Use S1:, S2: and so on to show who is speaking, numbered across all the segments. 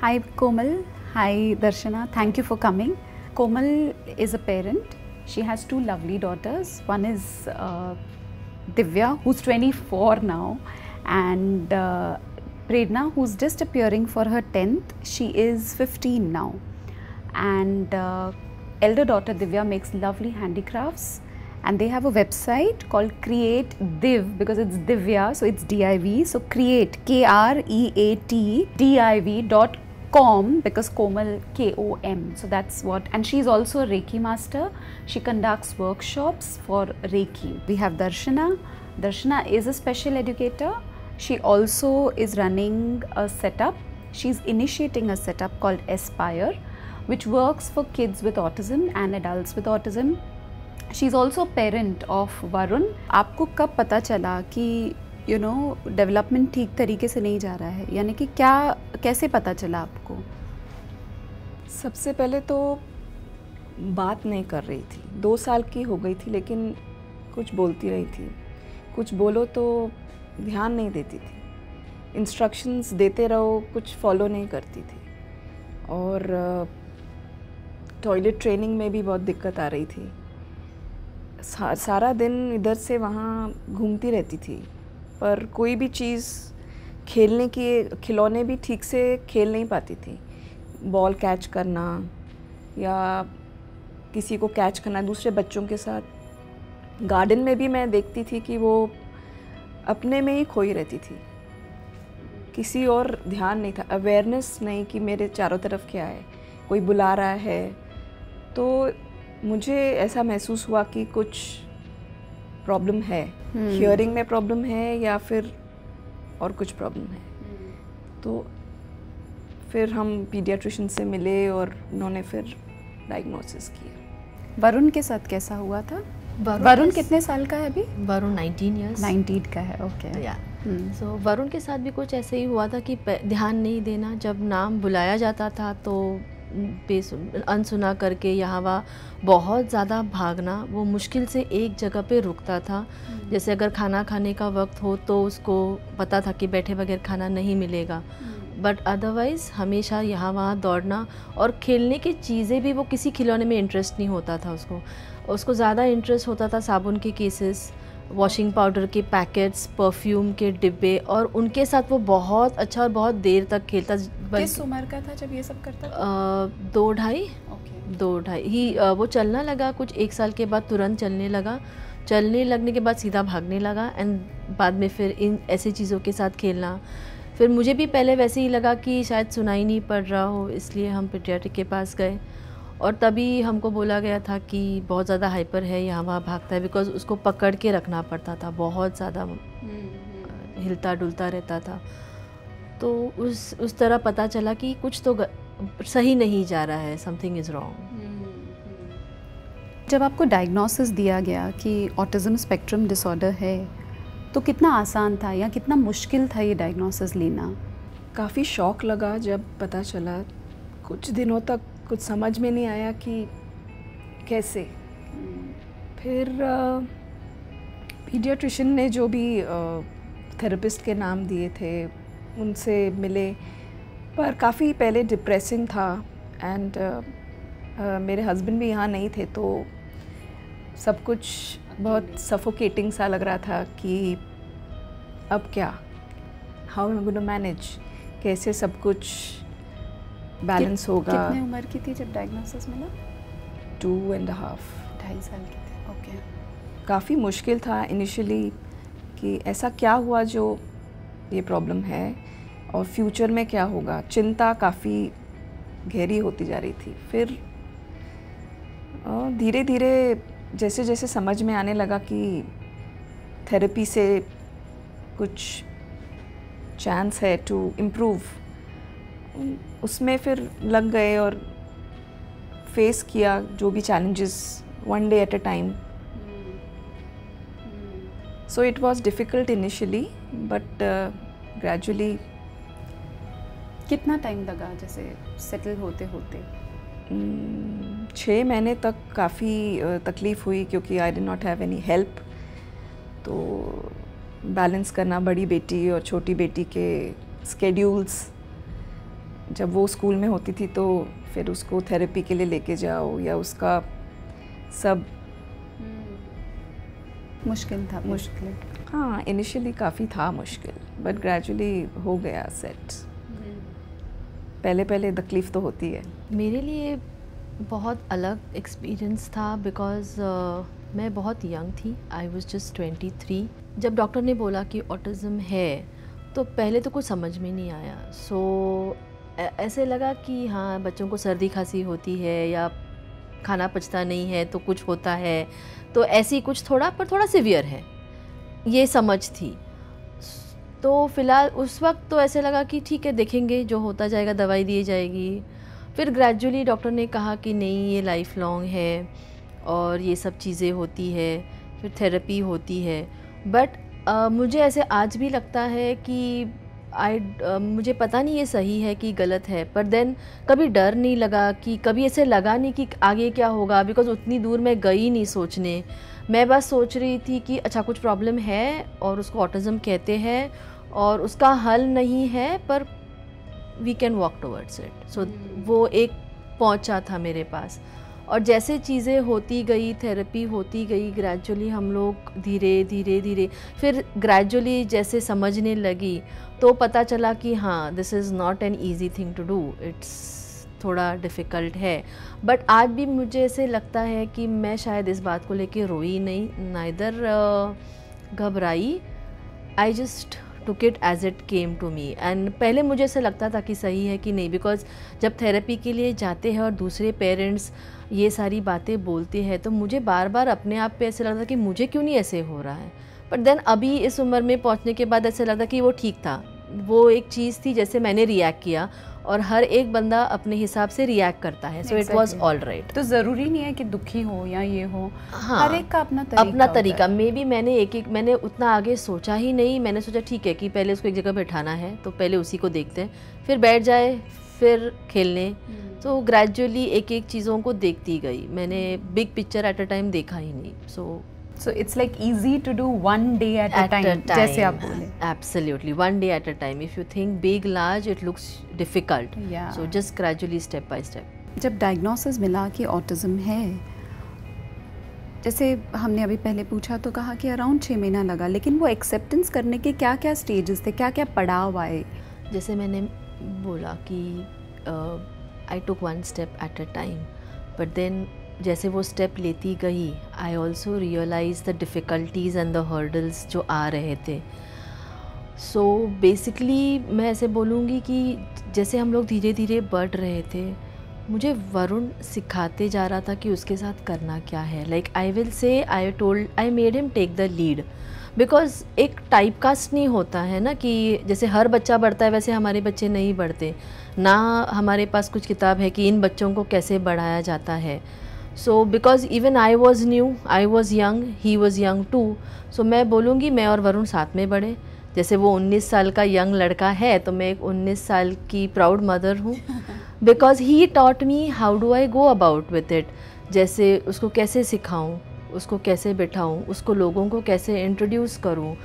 S1: Hi Komal, hi Darshana, thank you for coming. Komal is a parent. She has two lovely daughters. One is Divya, who's 24 now, and Prerna, who's just appearing for her 10th. She is 15 now. And elder daughter Divya makes lovely handicrafts, and they have a website called Create Div, because it's Divya, so it's DIV. So Create, KREATDIV.com, because Komal KOM. So that's what, and she's also a Reiki master. She conducts workshops for Reiki. We have Darshana. Darshana is a special educator. She also is running a setup. She's initiating a setup called Aspire, which works for kids with autism and adults with autism. She is also parent of Varun. आपको कब पता चला कि development ठीक तरीके से नहीं जा रहा है, यानी कि क्या कैसे पता चला आपको?
S2: सबसे पहले तो बात नहीं कर रही थी, 2 साल की हो गई थी, लेकिन कुछ बोलती रही थी. कुछ बोलो तो ध्यान नहीं देती थी, इंस्ट्रक्शंस देते रहो, कुछ फॉलो नहीं करती थी. और टॉयलेट ट्रेनिंग में भी बहुत दिक्कत आ रही थी. सारा दिन इधर से वहाँ घूमती रहती थी, पर कोई भी चीज़ खेलने की, खिलौने भी ठीक से खेल नहीं पाती थी. बॉल कैच करना या किसी को कैच करना दूसरे बच्चों के साथ. गार्डन में भी मैं देखती थी कि वो अपने में ही खोई रहती थी, किसी और ध्यान नहीं था, अवेयरनेस नहीं कि मेरे चारों तरफ क्या है, कोई बुला रहा है. तो मुझे ऐसा महसूस हुआ कि कुछ प्रॉब्लम है, हियरिंग में प्रॉब्लम है या फिर और कुछ प्रॉब्लम है. तो फिर हम पीडियाट्रिशियन से मिले और उन्होंने फिर डायग्नोसिस किया.
S1: वरुण के साथ कैसा हुआ था? वरुण कितने साल का है अभी?
S3: वरुण 19 इयर्स.
S1: 19 का है, ओके.
S3: या सो वरुण के साथ भी कुछ ऐसे ही हुआ था कि ध्यान नहीं देना. जब नाम बुलाया जाता था तो अनसुना करके यहाँ वहाँ बहुत ज़्यादा भागना. वो मुश्किल से एक जगह पे रुकता था. जैसे अगर खाना खाने का वक्त हो तो उसको पता था कि बैठे बगैर खाना नहीं मिलेगा, बट अदरवाइज़ हमेशा यहाँ वहाँ दौड़ना. और खेलने की चीज़ें भी, वो किसी खिलौने में इंटरेस्ट नहीं होता था उसको ज़्यादा इंटरेस्ट होता था साबुन के केसेस, वॉशिंग पाउडर के पैकेट्स, परफ्यूम के डिब्बे, और उनके साथ वो बहुत अच्छा और बहुत देर तक खेलता.
S1: किस उम्र का था जब ये सब करता था?
S3: 2-2.5 ही. वो चलना लगा कुछ 1 साल के बाद, तुरंत चलने लगा. चलने लगने के बाद सीधा भागने लगा, एंड बाद में फिर इन ऐसी चीज़ों के साथ खेलना. फिर मुझे भी पहले वैसे ही लगा कि शायद सुनाई नहीं पड़ रहा हो, इसलिए हम पीडियाट्रिक के पास गए, और तभी हमको बोला गया था कि बहुत ज़्यादा हाइपर है, यहाँ वहाँ भागता है. बिकॉज़ उसको पकड़ के रखना पड़ता था, बहुत ज़्यादा हिलता डुलता रहता था. तो उस तरह पता चला कि कुछ तो सही नहीं जा रहा है, समथिंग इज़ रॉन्ग.
S1: जब आपको डायग्नोसिस दिया गया कि ऑटिज़म स्पेक्ट्रम डिसऑर्डर है, तो कितना आसान था या कितना मुश्किल था ये डायग्नोसिस लेना?
S2: काफ़ी शॉक लगा जब पता चला. कुछ दिनों तक कुछ समझ में नहीं आया कि कैसे. फिर पीडियाट्रिशियन ने जो भी थेरेपिस्ट के नाम दिए थे उनसे मिले, पर काफ़ी पहले डिप्रेसिंग था. एंड मेरे हस्बैंड भी यहाँ नहीं थे, तो सब कुछ बहुत सफोकेटिंग सा लग रहा था कि अब क्या, how am going to manage, कैसे सब कुछ बैलेंस होगा.
S1: कितने उम्र की थी जब डायग्नोसिस मिला?
S2: 2.5
S1: 2.5 साल की थी, ओके.
S2: काफ़ी मुश्किल था इनिशियली कि ऐसा क्या हुआ जो ये प्रॉब्लम है और फ्यूचर में क्या होगा. चिंता काफ़ी गहरी होती जा रही थी. फिर धीरे धीरे जैसे जैसे समझ में आने लगा कि थेरेपी से कुछ चांस है टू इम्प्रूव, उसमें फिर लग गए और फेस किया जो भी challenges, one day at a time. So it was difficult initially, but gradually.
S1: कितना टाइम लगा जैसे सेटल होते होते?
S2: 6 महीने तक काफ़ी तकलीफ़ हुई, क्योंकि I did not have any help. तो बैलेंस करना बड़ी बेटी और छोटी बेटी के स्केड्यूल्स, जब वो स्कूल में होती थी तो फिर उसको थेरेपी के लिए लेके जाओ या उसका सब
S1: मुश्किल था
S2: मुश्किल। हाँ, इनिशियली काफ़ी था मुश्किल, बट ग्रेजुअली हो गया सेट। पहले पहले तकलीफ़ तो होती है।
S3: मेरे लिए बहुत अलग एक्सपीरियंस था बिकॉज़ मैं बहुत यंग थी, आई वाज जस्ट 23। जब डॉक्टर ने बोला कि ऑटिज़म है तो पहले तो कुछ समझ में नहीं आया। सो ऐसे लगा कि हाँ, बच्चों को सर्दी खांसी होती है या खाना पचता नहीं है तो कुछ होता है, तो ऐसी कुछ थोड़ा सिवियर है, ये समझ थी। तो फ़िलहाल उस वक्त तो ऐसे लगा कि ठीक है, देखेंगे जो होता जाएगा, दवाई दी जाएगी। फिर ग्रेजुअली डॉक्टर ने कहा कि नहीं, ये लाइफ लॉन्ग है और ये सब चीज़ें होती है, फिर थेरेपी होती है। बट मुझे ऐसे आज भी लगता है कि मुझे पता नहीं ये सही है कि गलत है, पर देन कभी डर नहीं लगा, कि कभी ऐसे लगा नहीं कि आगे क्या होगा, बिकॉज़ उतनी दूर मैं गई नहीं सोचने। मैं बस सोच रही थी कि अच्छा कुछ प्रॉब्लम है और उसको ऑटिज़म कहते हैं और उसका हल नहीं है, पर we can walk towards it. So वो एक पहुंचा था मेरे पास। और जैसे चीज़ें होती गई, थेरेपी होती गई, ग्रेजुअली हम लोग धीरे फिर ग्रेजुअली जैसे समझने लगी तो पता चला कि हाँ, this is not an easy thing to do, it's थोड़ा डिफ़िकल्ट है। बट आज भी मुझे ऐसे लगता है कि मैं शायद इस बात को लेके रोई नहीं, नाइदर घबराई। I just took it as it came to me. And पहले मुझे ऐसा लगता था कि सही है कि नहीं, बिकॉज जब थेरेपी के लिए जाते हैं और दूसरे पेरेंट्स ये सारी बातें बोलते हैं तो मुझे बार बार अपने आप पे ऐसे लगता था कि मुझे क्यों नहीं ऐसे हो रहा है। बट देन अभी इस उम्र में पहुंचने के बाद ऐसा लगता कि वो ठीक था, वो एक चीज़ थी जैसे मैंने रिएक्ट किया, और हर एक बंदा अपने हिसाब से रिएक्ट करता है। So it was all right.
S1: तो ज़रूरी नहीं है कि दुखी हो या ये हो,
S3: हाँ,
S1: हर एक का अपना
S3: तरीका। मे बी मैंने उतना आगे सोचा ही नहीं। मैंने सोचा ठीक है कि पहले उसको एक जगह बैठाना है तो पहले उसी को देखते हैं, फिर बैठ जाए, फिर खेलने। तो ग्रेजुअली एक एक चीज़ों को देखती गई, मैंने big picture eight a time देखा ही नहीं।
S1: So it's like easy to do one day at a time, जैसे आप बोले।
S3: Absolutely, one day at a time. If you think big, large, it looks difficult.
S1: Yeah.
S3: So just gradually, step by step.
S1: जब diagnosis मिला कि autism है, जैसे हमने अभी पहले पूछा तो कहा कि अराउंड 6 महीना लगा, लेकिन वो एक्सेप्टेंस करने के क्या क्या स्टेजेस थे, क्या क्या पड़ाव आए?
S3: जैसे मैंने बोला कि I took one step at a time, but then जैसे वो स्टेप लेती गई, I also realize the difficulties and the hurdles जो आ रहे थे। सो बेसिकली मैं ऐसे बोलूँगी कि जैसे हम लोग धीरे धीरे बढ़ रहे थे, मुझे वरुण सिखाते जा रहा था कि उसके साथ करना क्या है। Like I will say I made him take the lead, because एक टाइप कास्ट नहीं होता है ना कि जैसे हर बच्चा बढ़ता है वैसे हमारे बच्चे नहीं बढ़ते ना। हमारे पास कुछ किताब है कि इन बच्चों को कैसे बढ़ाया जाता है। So because even I was new, I was young, he was young too. So मैं बोलूँगी मैं और वरुण साथ में बढ़े। जैसे वो 19 साल का यंग लड़का है तो मैं एक 19 साल की प्राउड मदर हूँ, because he taught me how do I go about with it. जैसे उसको कैसे सिखाऊँ, उसको कैसे बिठाऊँ, उसको लोगों को कैसे इंट्रोड्यूस करूँ,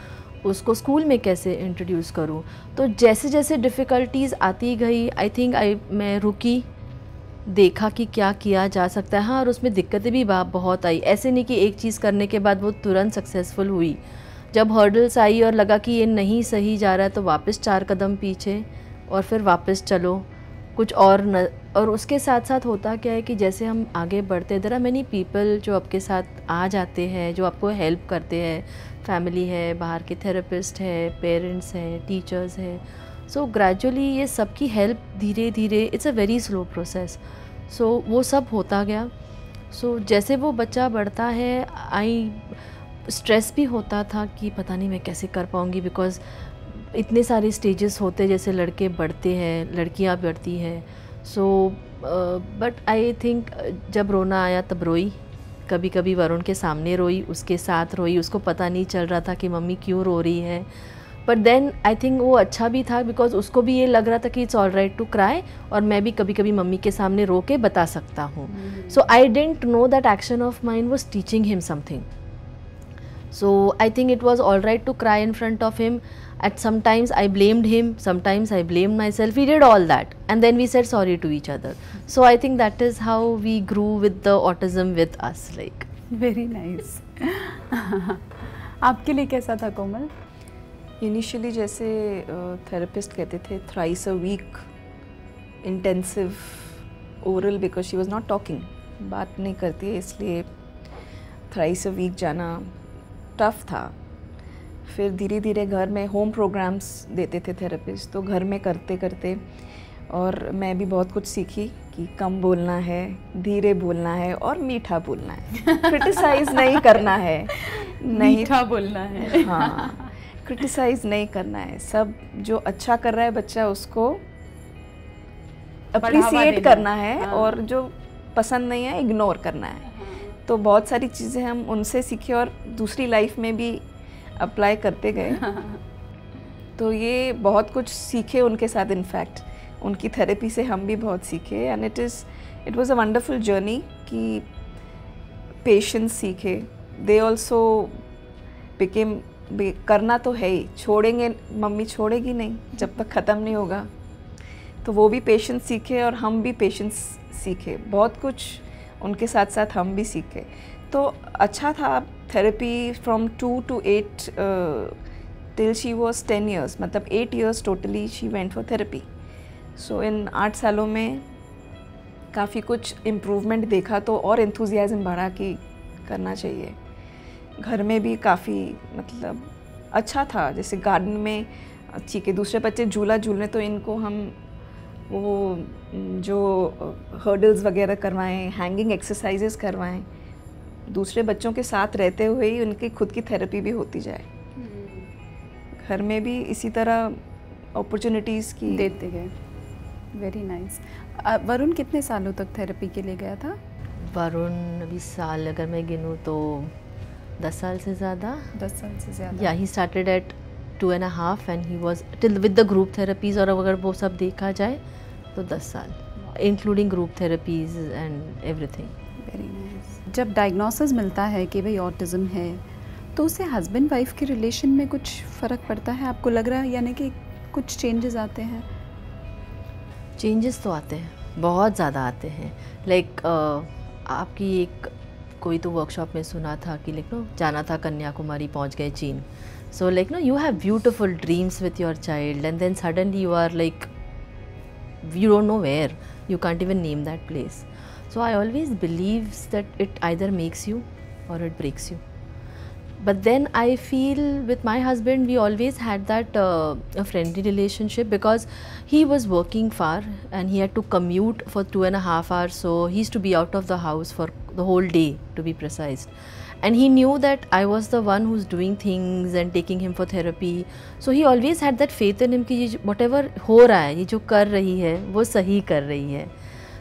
S3: उसको स्कूल में कैसे इंट्रोड्यूस करूँ। तो जैसे जैसे डिफ़िकल्टीज़ आती गई, आई थिंक मैं रुकी, देखा कि क्या किया जा सकता है। हाँ, और उसमें दिक्कतें भी बहुत आई। ऐसे नहीं कि एक चीज़ करने के बाद वो तुरंत सक्सेसफुल हुई। जब हर्डल्स आई और लगा कि ये नहीं सही जा रहा है तो वापस 4 कदम पीछे और फिर वापस चलो कुछ और और उसके साथ साथ होता क्या है कि जैसे हम आगे बढ़ते, देयर आर मेनी पीपल जो आपके साथ आ जाते हैं, जो आपको हेल्प करते हैं। फैमिली है, बाहर के थेरेपिस्ट है, पेरेंट्स हैं, टीचर्स हैं। सो ग्रेजुअली ये सबकी हेल्प धीरे धीरे, it's a very slow process. So वो सब होता गया। सो जैसे वो बच्चा बढ़ता है, स्ट्रेस भी होता था कि पता नहीं मैं कैसे कर पाऊँगी, बिकॉज़ इतने सारे स्टेजेस होते जैसे लड़के बढ़ते हैं, लड़कियाँ बढ़ती हैं। सो बट आई थिंक जब रोना आया तब रोई। कभी कभी वरुण के सामने रोई, उसके साथ रोई, उसको पता नहीं चल रहा था कि मम्मी क्यों रो रही है। बट देन आई थिंक वो अच्छा भी था, बिकॉज उसको भी ये लग रहा था कि it's all right to cry, और मैं भी कभी कभी मम्मी के सामने रो के बता सकता हूँ। So I didn't know that action of mind was teaching him something. So I think it was all right to cry in front of him. At sometimes I blamed him, sometimes I blamed myself. We did all that, and then we said sorry to each other. So I think that is how we grew with the autism with us. Like
S1: very nice. आपके लिए कैसा था कोमल?
S2: Initially जैसे therapist कहते थे thrice a week intensive oral, because she was not talking, बात नहीं करती है, इसलिए थ्राइस अ वीक जाना टफ था. फिर धीरे धीरे घर में होम प्रोग्राम्स देते थे थेरेपिस्ट, तो घर में करते करते और मैं भी बहुत कुछ सीखी कि कम बोलना है, धीरे बोलना है और मीठा बोलना है. क्रिटिसाइज नहीं करना है, नहीं
S1: मीठा बोलना है.
S2: हाँ, क्रिटिसाइज नहीं करना है. सब जो अच्छा कर रहा है बच्चा उसको अप्रिसिएट करना है.
S1: हाँ.
S2: और जो पसंद नहीं है इग्नोर करना है. तो बहुत सारी चीज़ें हम उनसे सीखे और दूसरी लाइफ में भी अप्लाई करते गए. तो ये बहुत कुछ सीखे उनके साथ. इनफैक्ट उनकी थेरेपी से हम भी बहुत सीखे. And it was a wonderful journey कि पेशेंस सीखे. दे ऑल्सो बिकेम, करना तो है ही, छोड़ेंगे, मम्मी छोड़ेगी नहीं जब तक ख़त्म नहीं होगा. तो वो भी पेशेंस सीखे और हम भी पेशेंस सीखे. बहुत कुछ उनके साथ साथ हम भी सीखे. तो अच्छा था therapy from 2 to 8 till she was 10 years, मतलब 8 years totally she went for therapy. So इन 8 सालों में काफ़ी कुछ इम्प्रूवमेंट देखा, तो और एंथुजियाज्म बढ़ा कि करना चाहिए. घर में भी काफ़ी मतलब अच्छा था. जैसे गार्डन में ठीक है, दूसरे बच्चे झूला झूलने तो इनको हम वो जो हर्डल्स वगैरह करवाएं, हैंगिंग एक्सरसाइजेस करवाएं. दूसरे बच्चों के साथ रहते हुए ही उनकी खुद की थेरेपी भी होती जाए. घर में भी इसी तरह अपॉर्चुनिटीज़ की
S1: देते गए. Very nice. वरुण कितने सालों तक थेरेपी के लिए गया था?
S3: वरुण अभी साल अगर मैं गिनूँ तो 10 साल से ज़्यादा.
S1: 10 साल से ज़्यादा.
S3: या he started at 2.5 and he was till with the group therapies. और अगर वो सब देखा जाए तो 10 साल including group therapies and everything.
S1: Very nice. जब डायग्नोसिस मिलता है कि भाई ऑटिज़म है, तो उससे हस्बैंड वाइफ के रिलेशन में कुछ फ़र्क पड़ता है आपको लग रहा है, यानी कि कुछ चेंजेस आते हैं?
S3: चेंजेस तो आते हैं, बहुत ज़्यादा आते हैं. लाइक आपकी एक कोई तो वर्कशॉप में सुना था कि लाइक नो जाना था कन्याकुमारी, पहुंच गए चीन. So like no you have beautiful dreams with your child and then suddenly you are like you don't know where, you can't even name that place. So I always believes that it either makes you or it breaks you. But then I feel with my husband we always had that a friendly relationship, because he was working far and he had to commute for 2.5 hours, so he used to be out of the house for the whole day, to be precise. And he knew that I was the one who's doing things and taking him for therapy. So he always had that faith in him कि ये whatever हो रहा है, ये जो कर रही है वो सही कर रही है.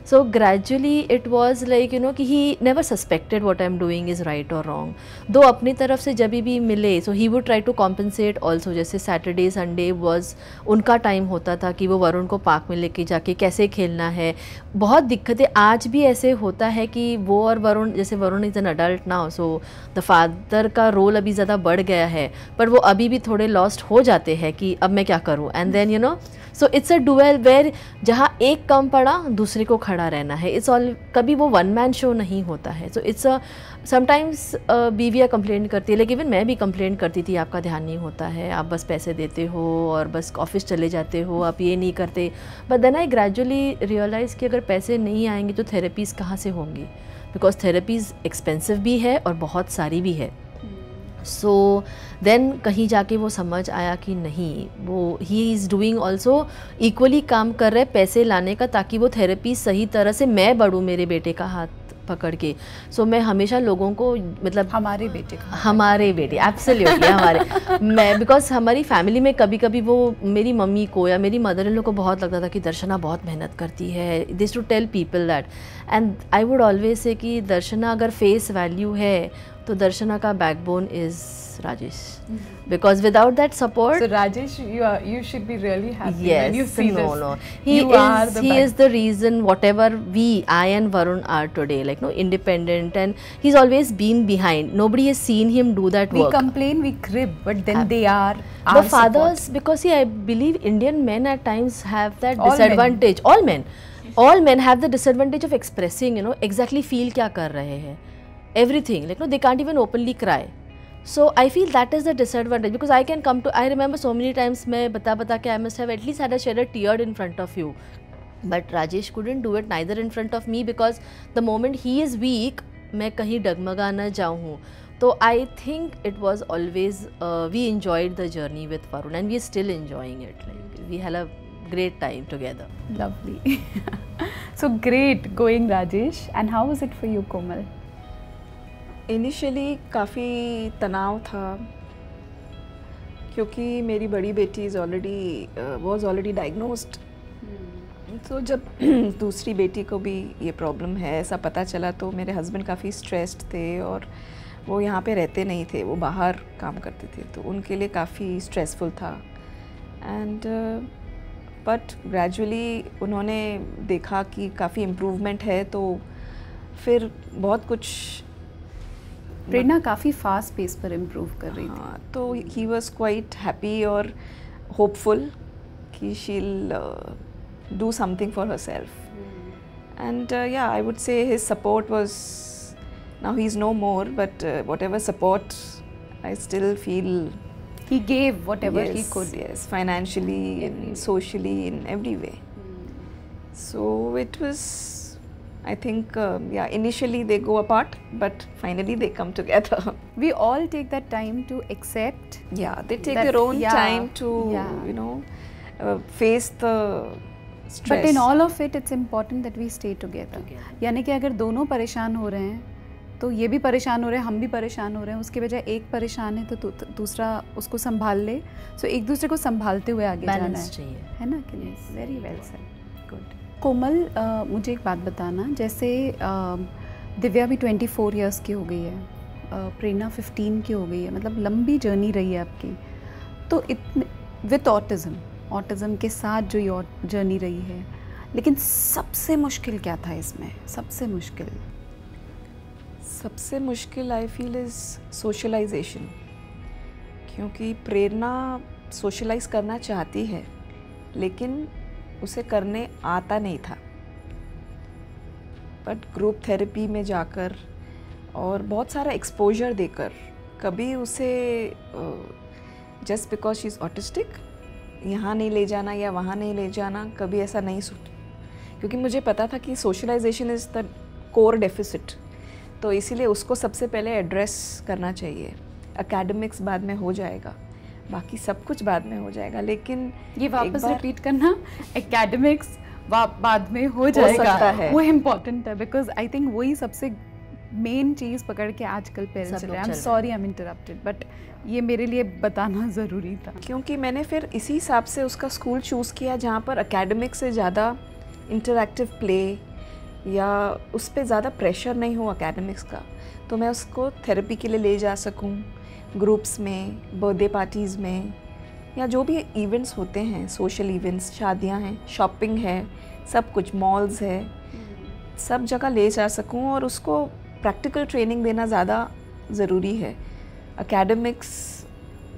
S3: So gradually it was like you know कि he never suspected what I'm doing is right or wrong. Though अपनी तरफ से जब भी मिले so he would try to compensate also. जैसे Saturday Sunday was उनका टाइम होता था कि वो वरुण को पार्क में लेके जाके कैसे खेलना है. बहुत दिक्कतें आज भी ऐसे होता है कि वो और वरुण, जैसे Varun is an adult now, so the father का रोल अभी ज़्यादा बढ़ गया है, पर वो अभी भी थोड़े लॉस्ट हो जाते हैं कि अब मैं क्या करूँ. And then you know so it's a duel where जहाँ एक कम पड़ा दूसरे को खड़ा रहना है. इट्स ऑल, कभी वो वन मैन शो नहीं होता है. सो इट्स अ समटाइम्स बीवियाँ कंप्लेन करती है, लेकिन इवन मैं भी कंप्लेन करती थी आपका ध्यान नहीं होता है, आप बस पैसे देते हो और बस ऑफिस चले जाते हो, आप ये नहीं करते. But then I gradually realise कि अगर पैसे नहीं आएंगे तो थेरेपीज़ कहाँ से होंगी, बिकॉज थेरेपीज़ एक्सपेंसिव भी है और बहुत सारी भी है. सो देन कहीं जाके वो समझ आया कि नहीं, वो he is doing also equally काम कर रहे पैसे लाने का, ताकि वो थेरेपी सही तरह से मैं बढ़ूँ मेरे बेटे का हाथ पकड़ के. सो मैं हमेशा लोगों को मतलब
S1: हमारे बेटे
S3: एब्सोल्युटली हमारे मैं बिकॉज हमारी फैमिली में कभी कभी वो मेरी मम्मी को या मेरी मदर इन लोग को बहुत लगता था कि दर्शना बहुत मेहनत करती है. This to tell people that, and I would always say कि दर्शना अगर फेस वैल्यू है तो दर्शना का backbone is Rajesh, because without that support.
S1: So Rajesh, you should be really happy
S3: Yes,
S1: when you see
S3: no,
S1: this.
S3: no. He is the reason whatever I and Varun are today, like no, independent, and he's always been behind. Nobody has seen him do that
S1: We
S3: work.
S1: complain, we crib, but then they are
S3: The
S1: our
S3: fathers,
S1: support.
S3: because see, I believe Indian men at times have that
S1: All
S3: disadvantage. All men have the disadvantage of expressing, you know, exactly feel क्या कर रहे हैं. Everything, like no, they can't even openly cry. So I feel that is the disadvantage, because I can come to, I remember so many times मैं बता के I must have at least had a shed a tear in front of you, but Rajesh couldn't do it neither in front of me, because the moment he is weak मैं कहीं डगमगा न जाऊँ. So I think it was always we enjoyed the journey with Varun, and we are still enjoying it. Like we had a great time together.
S1: Lovely. So great going, Rajesh. And how was it for you, Komal?
S2: Initially काफ़ी तनाव था, क्योंकि मेरी बड़ी बेटी was already diagnosed. तो जब दूसरी बेटी को भी ये प्रॉब्लम है ऐसा पता चला, तो मेरे हस्बैंड काफ़ी स्ट्रेस्ड थे, और वो यहाँ पे रहते नहीं थे, वो बाहर काम करते थे, तो उनके लिए काफ़ी स्ट्रेसफुल था. एंड बट ग्रेजुअली उन्होंने देखा कि काफ़ी इम्प्रूवमेंट है, तो फिर बहुत कुछ.
S1: प्रेरणा काफ़ी फास्ट पेस पर इम्प्रूव कर रही थी.
S2: तो ही वॉज क्वाइट हैप्पी और होपफुल कि she'll do something for herself. And yeah, I would say his support was, now he is no more, but whatever support I still feel
S1: he gave whatever he could.
S2: Yes, financially and socially, in every way. So it was, I think, yeah, initially they go apart, but finally they come together.
S1: We all take that time to accept.
S2: Yeah, they take
S1: that,
S2: their own time to, you know, face the stress.
S1: But in all of it, it's important that we stay together. यानी कि अगर दोनों परेशान हो रहे हैं, तो ये भी परेशान हो रहे हैं, हम भी परेशान हो रहे हैं, उसके बजाय एक परेशान है तो दूसरा उसको संभाल ले. सो एक दूसरे को संभालते हुए आगे जाना है ना कि नहीं. Very well said. गुड. कोमल, मुझे एक बात बताना, जैसे दिव्या भी 24 इयर्स की हो गई है, प्रेरणा 15 की हो गई है, मतलब लंबी जर्नी रही है आपकी. तो इतने विथ ऑटिज़म के साथ जो ये जर्नी रही है, लेकिन सबसे मुश्किल क्या था इसमें? सबसे मुश्किल आई फील इज़ सोशलाइजेशन, क्योंकि प्रेरणा सोशलाइज करना चाहती है, लेकिन उसे करने आता नहीं था. बट ग्रुप थेरेपी में जाकर और बहुत सारा एक्सपोजर देकर, कभी उसे just because she is autistic यहाँ नहीं ले जाना या वहाँ नहीं ले जाना, कभी ऐसा नहीं सोचा, क्योंकि मुझे पता था कि socialisation is the core deficit. तो इसीलिए उसको सबसे पहले एड्रेस करना चाहिए. एकेडमिक्स बाद में हो जाएगा, बाकी सब कुछ बाद में हो जाएगा. लेकिन ये वापस रिपीट करना, एकेडमिक्स बाद में हो जाएगा, वो इम्पोर्टेंट है, बिकॉज आई थिंक वही सबसे मेन चीज़ पकड़ के आजकल पेरेंट्स चल रहे हैं. I am sorry, I am interrupted, but ये मेरे लिए बताना ज़रूरी था.
S2: क्योंकि मैंने फिर इसी हिसाब से उसका स्कूल चूज़ किया जहाँ पर एकेडमिक से ज़्यादा इंटरैक्टिव प्ले या उस पर ज़्यादा प्रेशर नहीं हो एकेडमिक्स का, तो मैं उसको थेरेपी के लिए ले जा सकूं, ग्रुप्स में, बर्थडे पार्टीज़ में, या जो भी इवेंट्स होते हैं, सोशल इवेंट्स, शादियां हैं, शॉपिंग है, सब कुछ, मॉल्स है, सब जगह ले जा सकूं, और उसको प्रैक्टिकल ट्रेनिंग देना ज़्यादा ज़रूरी है. एकेडमिक्स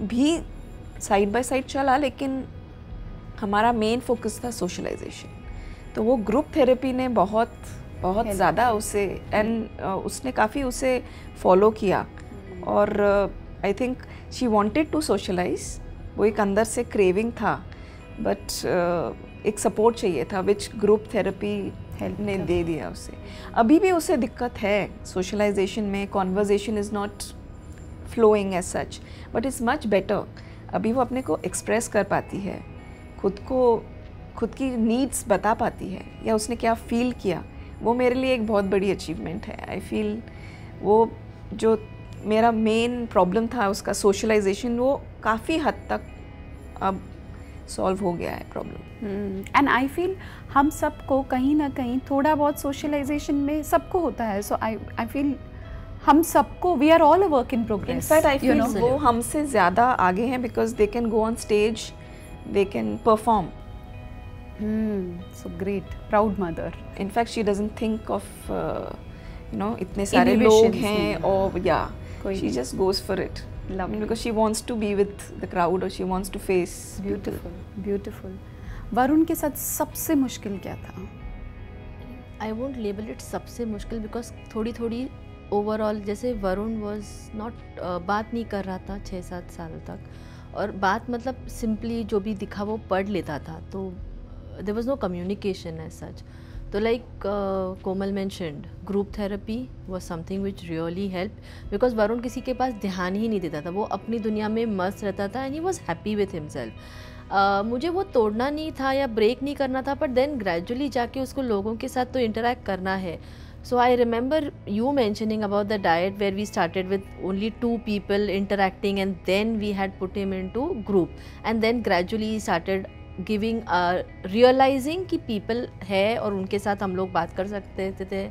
S2: भी साइड बाय साइड चला, लेकिन हमारा मेन फोकस था सोशलाइजेशन. तो वो ग्रुप थेरेपी ने बहुत ज़्यादा उसे, एंड उसने काफ़ी उसे फॉलो किया. और I think she wanted to socialise, वो एक अंदर से क्रेविंग था, बट एक सपोर्ट चाहिए था, विच ग्रुप थेरेपी ने दे दिया उसे. अभी भी उसे दिक्कत है सोशलाइजेशन में, conversation is not flowing as such, but it's much better. अभी वो अपने को एक्सप्रेस कर पाती है, खुद की नीड्स बता पाती है, या उसने क्या फील किया, वो मेरे लिए एक बहुत बड़ी अचीवमेंट है. आई फील वो जो मेरा मेन प्रॉब्लम था उसका सोशलाइजेशन, वो काफ़ी हद तक अब सॉल्व हो गया है प्रॉब्लम.
S1: एंड आई फील हम सबको कहीं ना कहीं थोड़ा बहुत सोशलाइजेशन में सबको होता है. सो आई फील हम सबको, we are all a work in progress.
S2: In fact I feel वो हमसे ज़्यादा आगे हैं because they can go on stage, they can perform.
S1: So great, proud mother.
S2: In fact she doesn't think of इतने सारे लोग हैं और she just goes for it.
S1: Lovely.
S2: Because she wants to be with the crowd or she wants to face
S1: Beautiful, beautiful. Varun के साथ सबसे मुश्किल क्या था?
S3: आई वोंट लेबल इट सबसे मुश्किल बिकॉज थोड़ी थोड़ी ओवरऑल, जैसे वरुण वॉज नॉट बात नहीं कर रहा था 6-7 साल तक, और बात मतलब सिंपली जो भी दिखा वो पढ़ लेता था, तो there was no communication as such. तो like Komal mentioned, group therapy was something which really help because Varun किसी के पास ध्यान ही नहीं देता था, वो अपनी दुनिया में मस्त रहता था and he was happy with himself. मुझे वो तोड़ना नहीं था या ब्रेक नहीं करना था, बट देन ग्रेजुअली जाके उसको लोगों के साथ तो इंटरेक्ट करना है. So I remember you mentioning about the diet where we started with only 2 people interacting and then we had put him into group and then gradually started giving realizing कि people है और उनके साथ हम लोग बात कर सकते थे.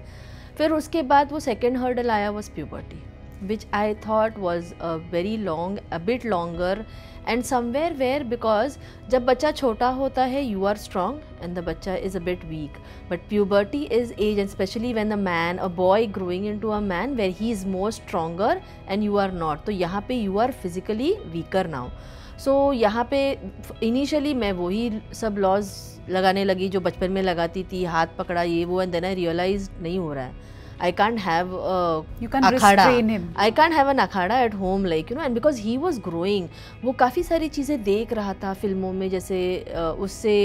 S3: फिर उसके बाद वो सेकेंड हर्डल आया was puberty, which I thought was a bit longer and somewhere where, because जब बच्चा छोटा होता है you are strong and the बच्चा is a bit weak, but puberty is age and especially when a boy growing into a man where he is more stronger and you are not. तो यहाँ पे you are physically weaker now. So यहाँ पे initially मैं वही सब laws लगाने लगी जो बचपन में लगाती थी, हाथ पकड़ा ये वो, and then I realized नहीं हो रहा है. I can't have
S1: you can
S3: akhada.
S1: restrain him.
S3: I can't have an akhada at home, like and because he was growing, वो काफ़ी सारी चीज़ें देख रहा था फिल्मों में, जैसे उससे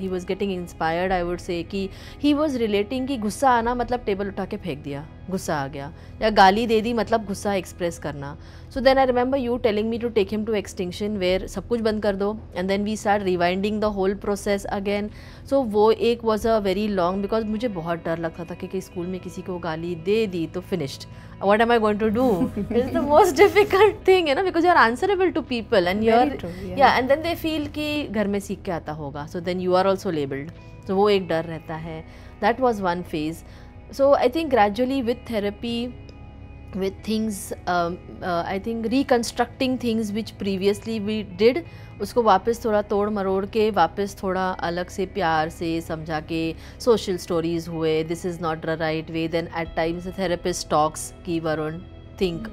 S3: he was getting inspired, I would say, कि he was relating कि गुस्सा आना मतलब टेबल उठा के फेंक दिया, गुस्सा आ गया, या गाली दे दी मतलब गुस्सा एक्सप्रेस करना. So then I remember you telling me to take him to extinction where सब कुछ बंद कर दो and then we start rewinding the whole process again. So वो एक was a very long, because मुझे बहुत डर लगता था कि स्कूल में किसी को गाली दे दी तो finished. What am I going to do? It's the most difficult thing, because you are answerable to people and you're and then they feel कि घर में सीख के आता होगा, so then you are also labeled. So वो एक डर रहता है. That was one phase. So I think gradually with therapy, with things, I think reconstructing things which previously we did, उसको वापस थोड़ा तोड़ मरोड़ के वापस थोड़ा अलग से प्यार से समझा के सोशल स्टोरीज हुए, this is not the right way. Then at times the therapist talks कि Varun think,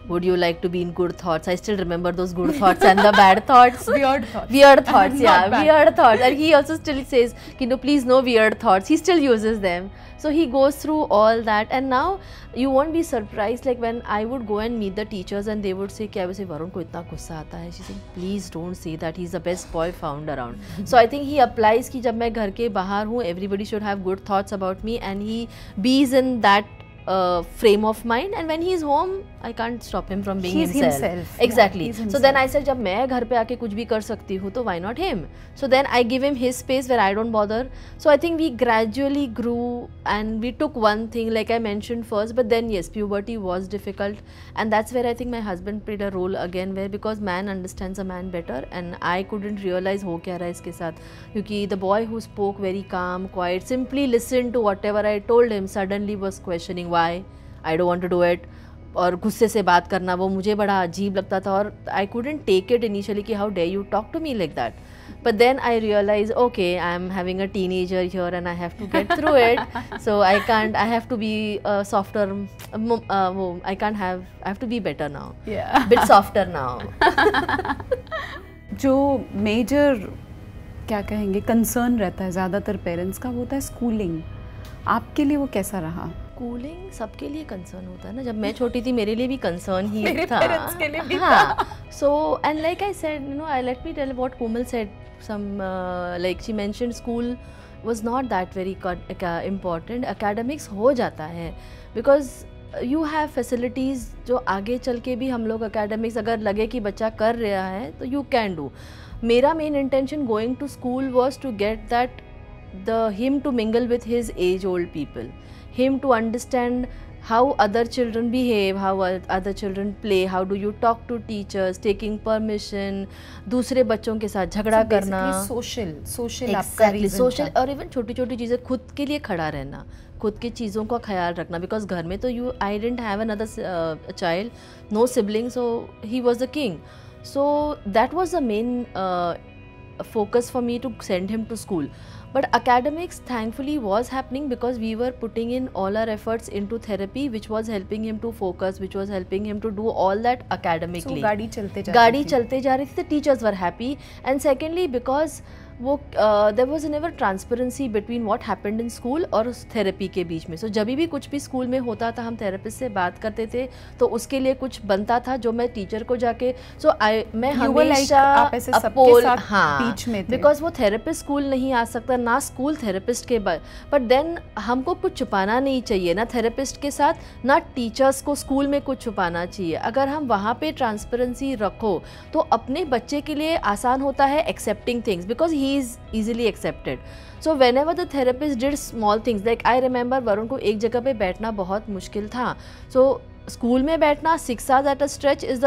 S3: would you like to be in good thoughts? I still remember those good thoughts and the bad thoughts.
S1: Weird thoughts.
S3: Weird thoughts, yeah, weird thoughts. And he also still says, no, please no weird thoughts. He still uses them. So he goes through all that, and now you won't be surprised, like when I would go and meet the teachers and they would say कि वैसे वरुण को इतना गुस्सा आता है, she said please don't say that, he's the best boy found around. So I think he applies कि जब मैं घर के बाहर हूँ everybody should have good thoughts about me, and he bees in that frame of mind, and when he's home I can't stop him from being himself. Exactly.
S1: Yeah,
S3: so then I said जब मैं घर पे आके कुछ भी कर सकती हूँ तो why not him? So then I give him his space where I don't bother. So I think we gradually grew and we took one thing like I mentioned first, but then yes, puberty was difficult, and that's where I think my husband played a role again, where because man understands a man better and I couldn't realize हो क्या रहा है इसके साथ, क्योंकि the boy who spoke very calm, quiet, simply listened to whatever I told him, suddenly was questioning why I don't want to do it, और गुस्से से बात करना वो मुझे बड़ा अजीब लगता था, और I couldn't take it initially कि how dare you talk to me like that. But then I realized, okay, I'm having a teenager here and I have to get through it. So I have to be softer. I have to be better now.
S1: Yeah.
S3: Bit softer now.
S1: जो major क्या कहेंगे concern रहता है ज़्यादातर parents का, वो होता है स्कूलिंग. आपके लिए वो कैसा रहा?
S3: स्कूलिंग सबके लिए कंसर्न होता है ना. जब मैं छोटी थी मेरे लिए भी कंसर्न ही
S1: मेरे
S3: था.
S1: पेरेंट्स के लिए भी
S3: था. So and like I said, let me tell what Komal said. Like she mentioned, school was not that very important. Academics हो जाता है because you have facilities जो आगे चल के भी हम लोग academics अगर लगे कि बच्चा कर रहा है तो you can do. मेरा main intention going to school was to get him to mingle with his age old people, him to understand how other children behave, how other children play, how do you talk to teachers, taking permission, दूसरे बच्चों के साथ झगड़ा करना,
S1: social
S3: exactly social, और even छोटी छोटी चीज़ें, खुद के लिए खड़ा रहना, खुद की चीज़ों का ख्याल रखना, बिकॉज घर में तो I didn't have another child, no sibling, so he was the king. So that was the main focus for me to send him to school. But academics thankfully was happening because we were putting in all our efforts into therapy, which was helping him to focus, which was helping him to do all that academically.
S1: So गाड़ी चलते
S3: जा रही थी, the teachers were happy. And secondly, because वो there was never transparency between what happened in school और therapy के बीच में. So जब भी कुछ भी स्कूल में होता था, हम थेरेपिस्ट से बात करते थे, तो उसके लिए कुछ बनता था जो मैं टीचर को जाके, मैं हमेशा अपोल, हाँ, बिकॉज वो थेरेपिस्ट स्कूल नहीं आ सकता, ना स्कूल थेरेपिस्ट के बाद. बट देन हमको कुछ छुपाना नहीं चाहिए, ना थेरेपिस्ट के साथ, ना टीचर्स को स्कूल में कुछ छुपाना चाहिए. अगर हम वहाँ पे ट्रांसपेरेंसी रखो तो अपने बच्चे के लिए आसान होता है accepting things, because he is easily accepted. So whenever the therapist did small things, like I remember Varun को एक जगह पे बैठना बहुत मुश्किल था. So स्कूल में बैठना 6 hours at a stretch it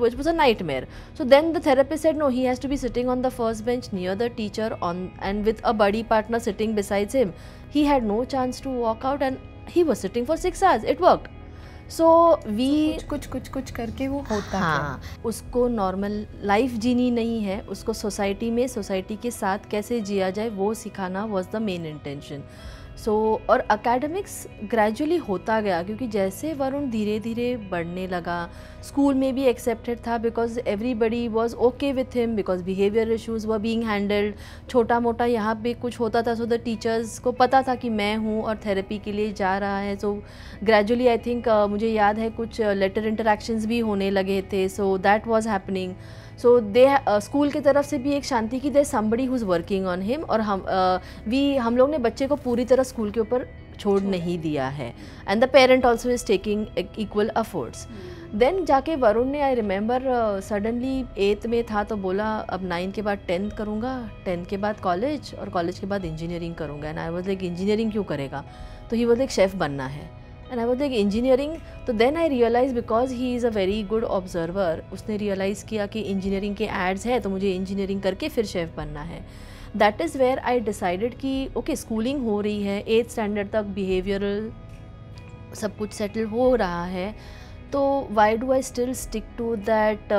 S3: was a nightmare. So then the therapist said no, he has to be sitting on the first bench near the teacher and with a buddy partner sitting beside him. He had no chance to walk out and he was sitting for 6 hours. It worked. So we
S1: कुछ करके वो होता है.
S3: हाँ, उसको normal life जीनी नहीं है, उसको सोसाइटी के साथ कैसे जिया जाए वो सिखाना वॉज द मेन इंटेंशन. सो और अकेडमिक्स ग्रेजुअली होता गया, क्योंकि जैसे वरुण धीरे धीरे बढ़ने लगा, स्कूल में भी एक्सेप्टेड था because everybody was okay with him, because behaviour issues were being handled. छोटा मोटा यहाँ पे कुछ होता था, सो द टीचर्स को पता था कि मैं हूँ और थेरेपी के लिए जा रहा है. सो ग्रेजुअली आई थिंक मुझे याद है कुछ लेटर इंटरेक्शंस भी होने लगे थे. So that was happening. So they school की तरफ से भी एक शांति की, they somebody who is working on him. और हम लोग ने बच्चे को पूरी तरह स्कूल के ऊपर छोड़ नहीं दिया है. And the parent also is taking equal efforts. Then जाके वरुण ने, आई रिमेंबर सडनली 8th में था तो बोला अब 9 के बाद 10th करूँगा, 10th के बाद कॉलेज और कॉलेज के बाद इंजीनियरिंग करूँगा. And I was like engineering क्यों करेगा? तो ही वाज लाइक शेफ़ बनना है. And I was like engineering. तो then I realize because he is a very good observer, उसने रियलाइज़ किया कि इंजीनियरिंग के एड्स है तो मुझे इंजीनियरिंग करके फिर शेफ़ बनना है. That is where I decided कि ओके स्कूलिंग हो रही है, 8th स्टैंडर्ड तक बिहेवियरल सब कुछ सेटल हो रहा है, तो why do I still stick to that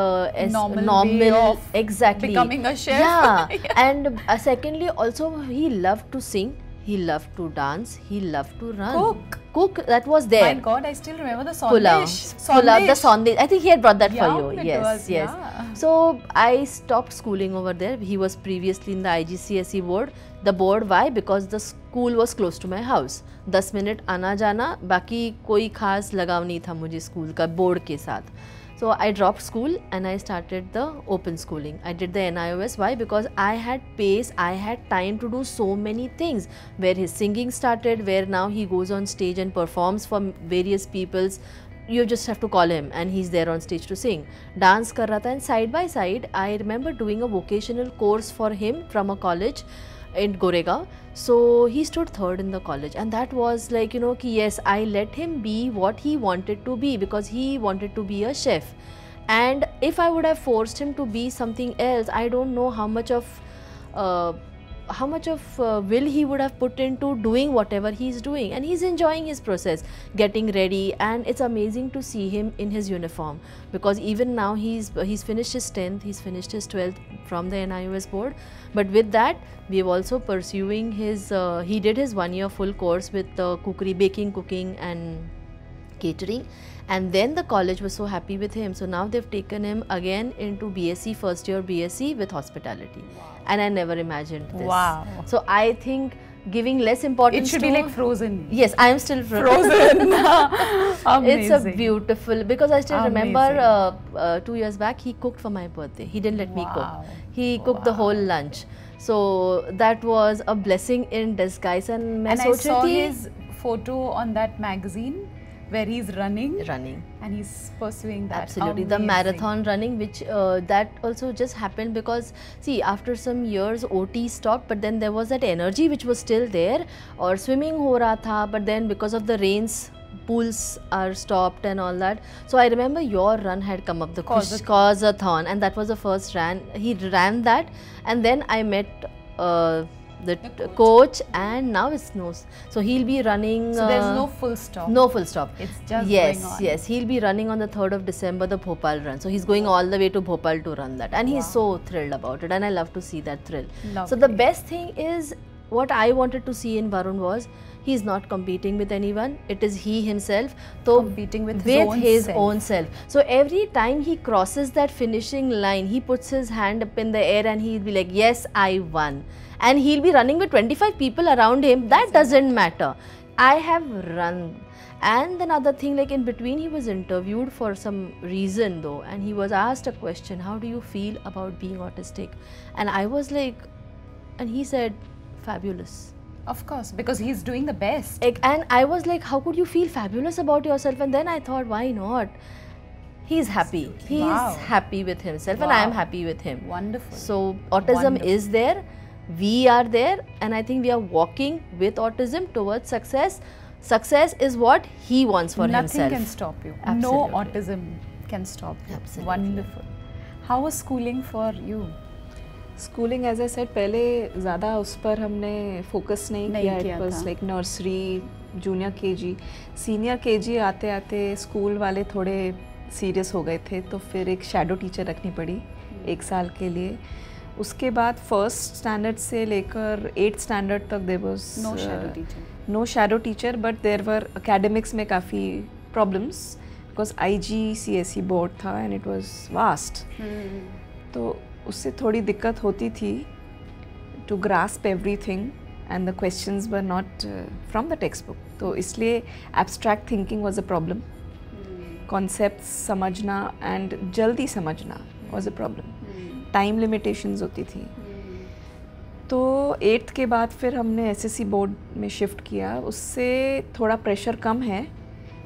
S3: normal
S1: exactly becoming a chef?
S3: Yeah. And secondly also he loved to sing, he loved to dance, he loved to run, cook. That was there.
S1: My God, I still remember the sandesh.
S3: Pulao, the sandesh. I think he had brought that for you.
S1: It
S3: yes,
S1: was,
S3: yes.
S1: Yeah.
S3: So I stopped schooling over there. He was previously in the IGCSE board. The board, why? Because the school was close to my house. 10 minute आना जाना, बाकी कोई खास लगाव नहीं था मुझे school का बोर्ड के साथ. So I dropped school and I started the open schooling. I did the NIOS. Why? Because I had pace, I had time to do so many things. Where his singing started, where now he goes on stage and performs for various peoples. You just have to call him and he's there on stage to sing. Dance kar raha tha, and side by side I remember doing a vocational course for him from a college in Goregaon. So he stood 3rd in the college, and that was like, you know, ki yes, I let him be what he wanted to be because he wanted to be a chef. And if I would have forced him to be something else, I don't know how much of will he would have put into doing whatever he's doing. And he's enjoying his process, getting ready, and it's amazing to see him in his uniform, because even now he's finished his 10th, he's finished his 12th from the NIOS board. But with that, we have also pursuing his he did his 1-year full course with cookery, baking, cooking and catering. And then the college was so happy with him, so now they've taken him again into BSc, first year BSc with hospitality. Wow. And I never imagined this.
S1: Wow.
S3: So I think giving less importance,
S1: it should be like Frozen.
S3: Yes, I am still
S1: Frozen.
S3: It's a beautiful, because I still remember 2 years back he cooked for my birthday. He didn't let me cook. He cooked the whole lunch. So that was a blessing in disguise. And
S1: I saw his photo on that magazine where he's running and he's pursuing that.
S3: Absolutely.
S1: Amazing.
S3: The marathon running, which that also just happened because, see, after some years OT stopped, but then there was that energy which was still there. Or swimming ho raha tha, but then because of the rains pools are stopped and all that. So I remember your run had come up, the Causathon, and that was the first run. He ran that, and then I met the coach, and now it's no. So he'll be running.
S1: So there's no full stop.
S3: No full stop.
S1: It's just
S3: yes,
S1: going on.
S3: yes. He'll be running on the 3rd of December, the Bhopal run. So he's going all the way to Bhopal to run that, and he's so thrilled about it, and I love to see that thrill.
S1: Lovely.
S3: So the best thing is, what I wanted to see in Varun was, he's not competing with anyone. It is he himself. So
S1: competing with
S3: his own self. So every time he crosses that finishing line, he puts his hand up in the air and he'll be like, yes, I won. And he'll be running with 25 people around him. That doesn't matter. I have run. And another thing, like in between, he was interviewed for some reason though, and he was asked a question, how do you feel about being autistic? And I was like, and he said, fabulous.
S1: Of course, because he's doing the best.
S3: And I was like, how could you feel fabulous about yourself? And then I thought, why not? He's happy. He's happy with himself, and I am happy with him.
S1: Wonderful.
S3: So autism is there, we are there, and I think we are walking with autism towards success. Success is what he wants for himself.
S1: Nothing can stop you.
S3: Absolutely.
S1: No autism can stop you.
S3: Absolutely.
S1: Wonderful. How was schooling for you?
S2: Schooling as I said पहले ज़्यादा उस पर हमने focus नहीं किया. It was like nursery, junior KG, senior KG आते आते school वाले थोड़े सीरियस हो गए थे, तो फिर एक शैडो टीचर रखनी पड़ी 1 साल के लिए. उसके बाद फर्स्ट स्टैंडर्ड से लेकर 8th स्टैंडर्ड तक there was no shadow teacher, but there were academics में काफ़ी प्रॉब्लम्स बिकॉज IGCSE बोर्ड था एंड इट वाज वास्ट. तो उससे थोड़ी दिक्कत होती थी to grasp everything, and the questions were not from the textbook. तो इसलिए abstract thinking was a problem. Concepts समझना एंड जल्दी समझना was a problem. Time limitations होती थी. तो 8th के बाद फिर हमने SSC बोर्ड में शिफ्ट किया. उससे थोड़ा प्रेशर कम है,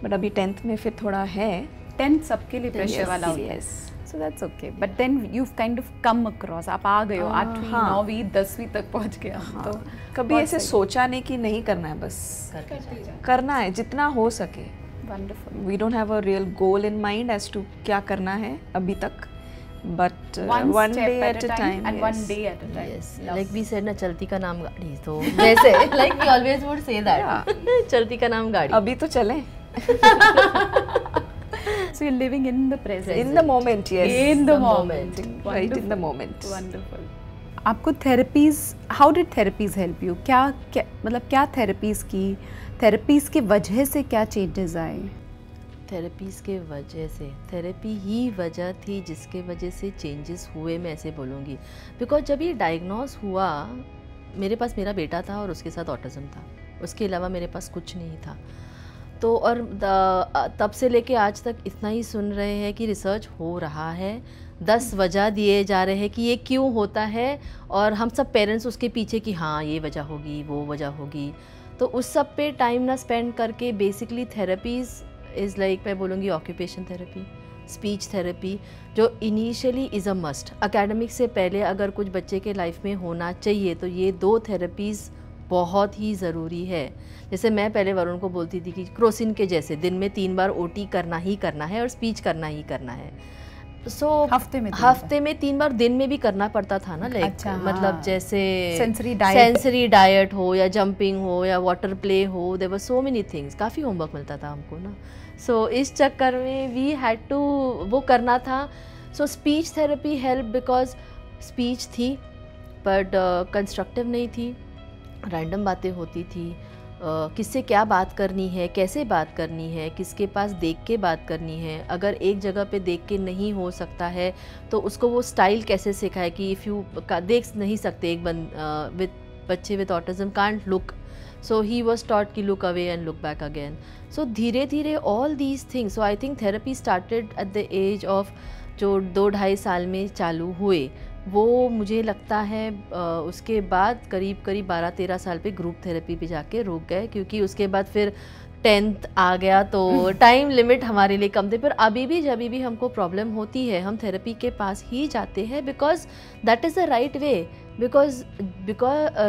S2: बट अभी 10th में फिर थोड़ा है.
S1: 10th सबके लिए प्रेशर वाला होता है. So that's okay. But then you've kind of come across. आप आ गए हो 8वीं 9वीं 10वीं तक पहुंच गए. तो
S2: कभी ऐसे सोचा नहीं कि नहीं करना है, बस करना है जितना हो सके.
S1: Wonderful.
S2: We don't have a real goal in mind as to क्या करना है अभी तक, but one day at a time
S1: and one day at a time.
S3: Yes. Like we said ना, चलती का नाम गाड़ी. तो वैसे like we always would say that. चलती का नाम गाड़ी.
S2: अभी तो चलें.
S1: So you're living in the present.
S2: In the moment, yes.
S1: In the moment.
S2: Right in the moment.
S1: Wonderful. आपको therapies, how did therapies help you? क्या मतलब क्या therapies की, therapies की वजह से क्या changes आए?
S3: थेरेपीज़ के वजह से, थेरेपी ही वजह थी जिसके वजह से चेंजेस हुए, मैं ऐसे बोलूँगी. बिकॉज जब ये डायग्नोस हुआ, मेरे पास मेरा बेटा था और उसके साथ ऑटिज़म था. उसके अलावा मेरे पास कुछ नहीं था. तो और तब से लेके आज तक इतना ही सुन रहे हैं कि रिसर्च हो रहा है, 10 वजह दिए जा रहे हैं कि ये क्यों होता है, और हम सब पेरेंट्स उसके पीछे कि हाँ ये वजह होगी, वो वजह होगी. तो उस सब पे टाइम ना स्पेंड करके बेसिकली थेरेपीज़ इज़ लाइक, मैं बोलूँगी ऑक्यूपेशन थेरेपी, स्पीच थेरेपी, जो initially is a must. Academic से पहले अगर कुछ बच्चे के लाइफ में होना चाहिए तो ये 2 थेरेपीज़ बहुत ही ज़रूरी है. जैसे मैं पहले वरुण को बोलती थी कि क्रोसिन के जैसे दिन में 3 बार OT करना ही करना है और स्पीच करना ही करना है. सो हफ्ते में 3 बार दिन में भी करना पड़ता था ना. लाइक
S1: अच्छा,
S3: मतलब जैसे
S1: सेंसरी
S3: डाइट हो या जंपिंग हो या वाटर प्ले हो, there were so many things. काफ़ी होमवर्क मिलता था हमको ना. सो इस चक्कर में वी हैड टू वो करना था. So speech therapy help because speech थी बट कंस्ट्रक्टिव नहीं थी, रैंडम बातें होती थी. किससे क्या बात करनी है, कैसे बात करनी है, किसके पास देख के बात करनी है. अगर एक जगह पे देख के नहीं हो सकता है तो उसको वो स्टाइल कैसे सिखाए कि इफ़ यू देख नहीं सकते, एक बच्चे with autism can't look, so he was taught कि look away and look back again. So धीरे धीरे all these things. So I think therapy started at the age of जो 2-2.5 साल में चालू हुए, वो मुझे लगता है उसके बाद करीब 12-13 साल पे ग्रुप थेरेपी पे जाके रुक गए, क्योंकि उसके बाद फिर 10th आ गया तो टाइम लिमिट हमारे लिए कम थे. पर अभी भी जब भी हमको प्रॉब्लम होती है हम थेरेपी के पास ही जाते हैं, because that is the right way. Because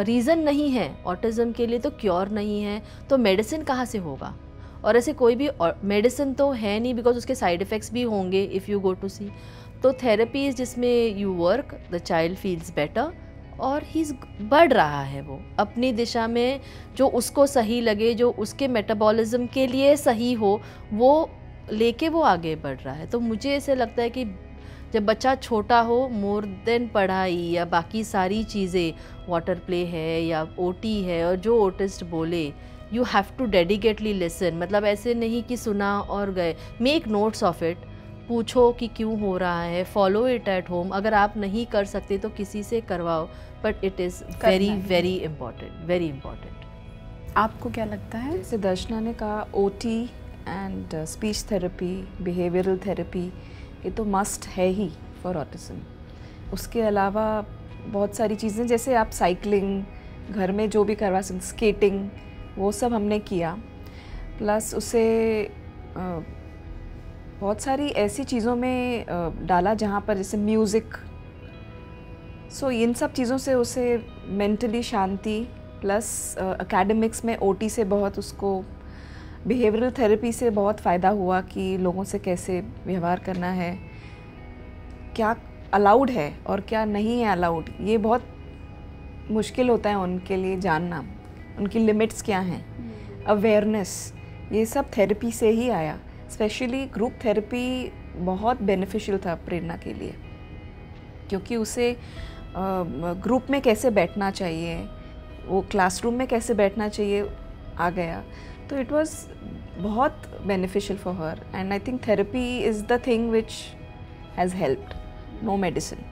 S3: reason नहीं है ऑटिज़म के लिए, तो क्योर नहीं है, तो मेडिसिन कहाँ से होगा. और ऐसे कोई भी मेडिसिन तो है नहीं, बिकॉज उसके साइड इफ़ेक्ट्स भी होंगे इफ़ यू गो टू सी। तो थेरेपी जिसमें you work, the child feels better और ही बढ़ रहा है वो अपनी दिशा में, जो उसको सही लगे, जो उसके मेटाबॉलिज्म के लिए सही हो, वो लेके वो आगे बढ़ रहा है। तो मुझे ऐसे लगता है कि जब बच्चा छोटा हो, मोर देन पढ़ाई या बाकी सारी चीज़ें, वाटर प्ले है या ओटी है, और जो ओटिस्ट बोले you have to dedicatedly listen. मतलब ऐसे नहीं कि सुना और गए, मेक नोट्स ऑफ इट, पूछो कि क्यों हो रहा है, फॉलो इट एट होम। अगर आप नहीं कर सकते तो किसी से करवाओ, but it is very very important, very important.
S1: आपको क्या लगता है?
S2: जैसे दर्शना ने कहा, OT and speech therapy, behavioural therapy, ये तो मस्ट है ही फॉर ऑटिज्म। उसके अलावा बहुत सारी चीज़ें, जैसे आप साइकिलिंग, घर में जो भी करवा सकते, स्केटिंग, वो सब हमने किया। प्लस उसे बहुत सारी ऐसी चीज़ों में डाला जहाँ पर जैसे म्यूज़िक, सो इन सब चीज़ों से उसे मेंटली शांति, प्लस एकेडमिक्स में ओटी से बहुत उसको, बिहेवियरल थेरेपी से बहुत फ़ायदा हुआ कि लोगों से कैसे व्यवहार करना है, क्या अलाउड है और क्या नहीं है अलाउड। ये बहुत मुश्किल होता है उनके लिए जानना, उनकी लिमिट्स क्या हैं, अवेयरनेस, ये सब थेरेपी से ही आया। स्पेशली ग्रुप थेरेपी बहुत बेनिफिशियल था प्रेरणा के लिए, क्योंकि उसे ग्रुप में कैसे बैठना चाहिए, वो क्लासरूम में कैसे बैठना चाहिए आ गया। तो इट वाज बहुत beneficial for her, and I think therapy is the thing which has helped, no medicine.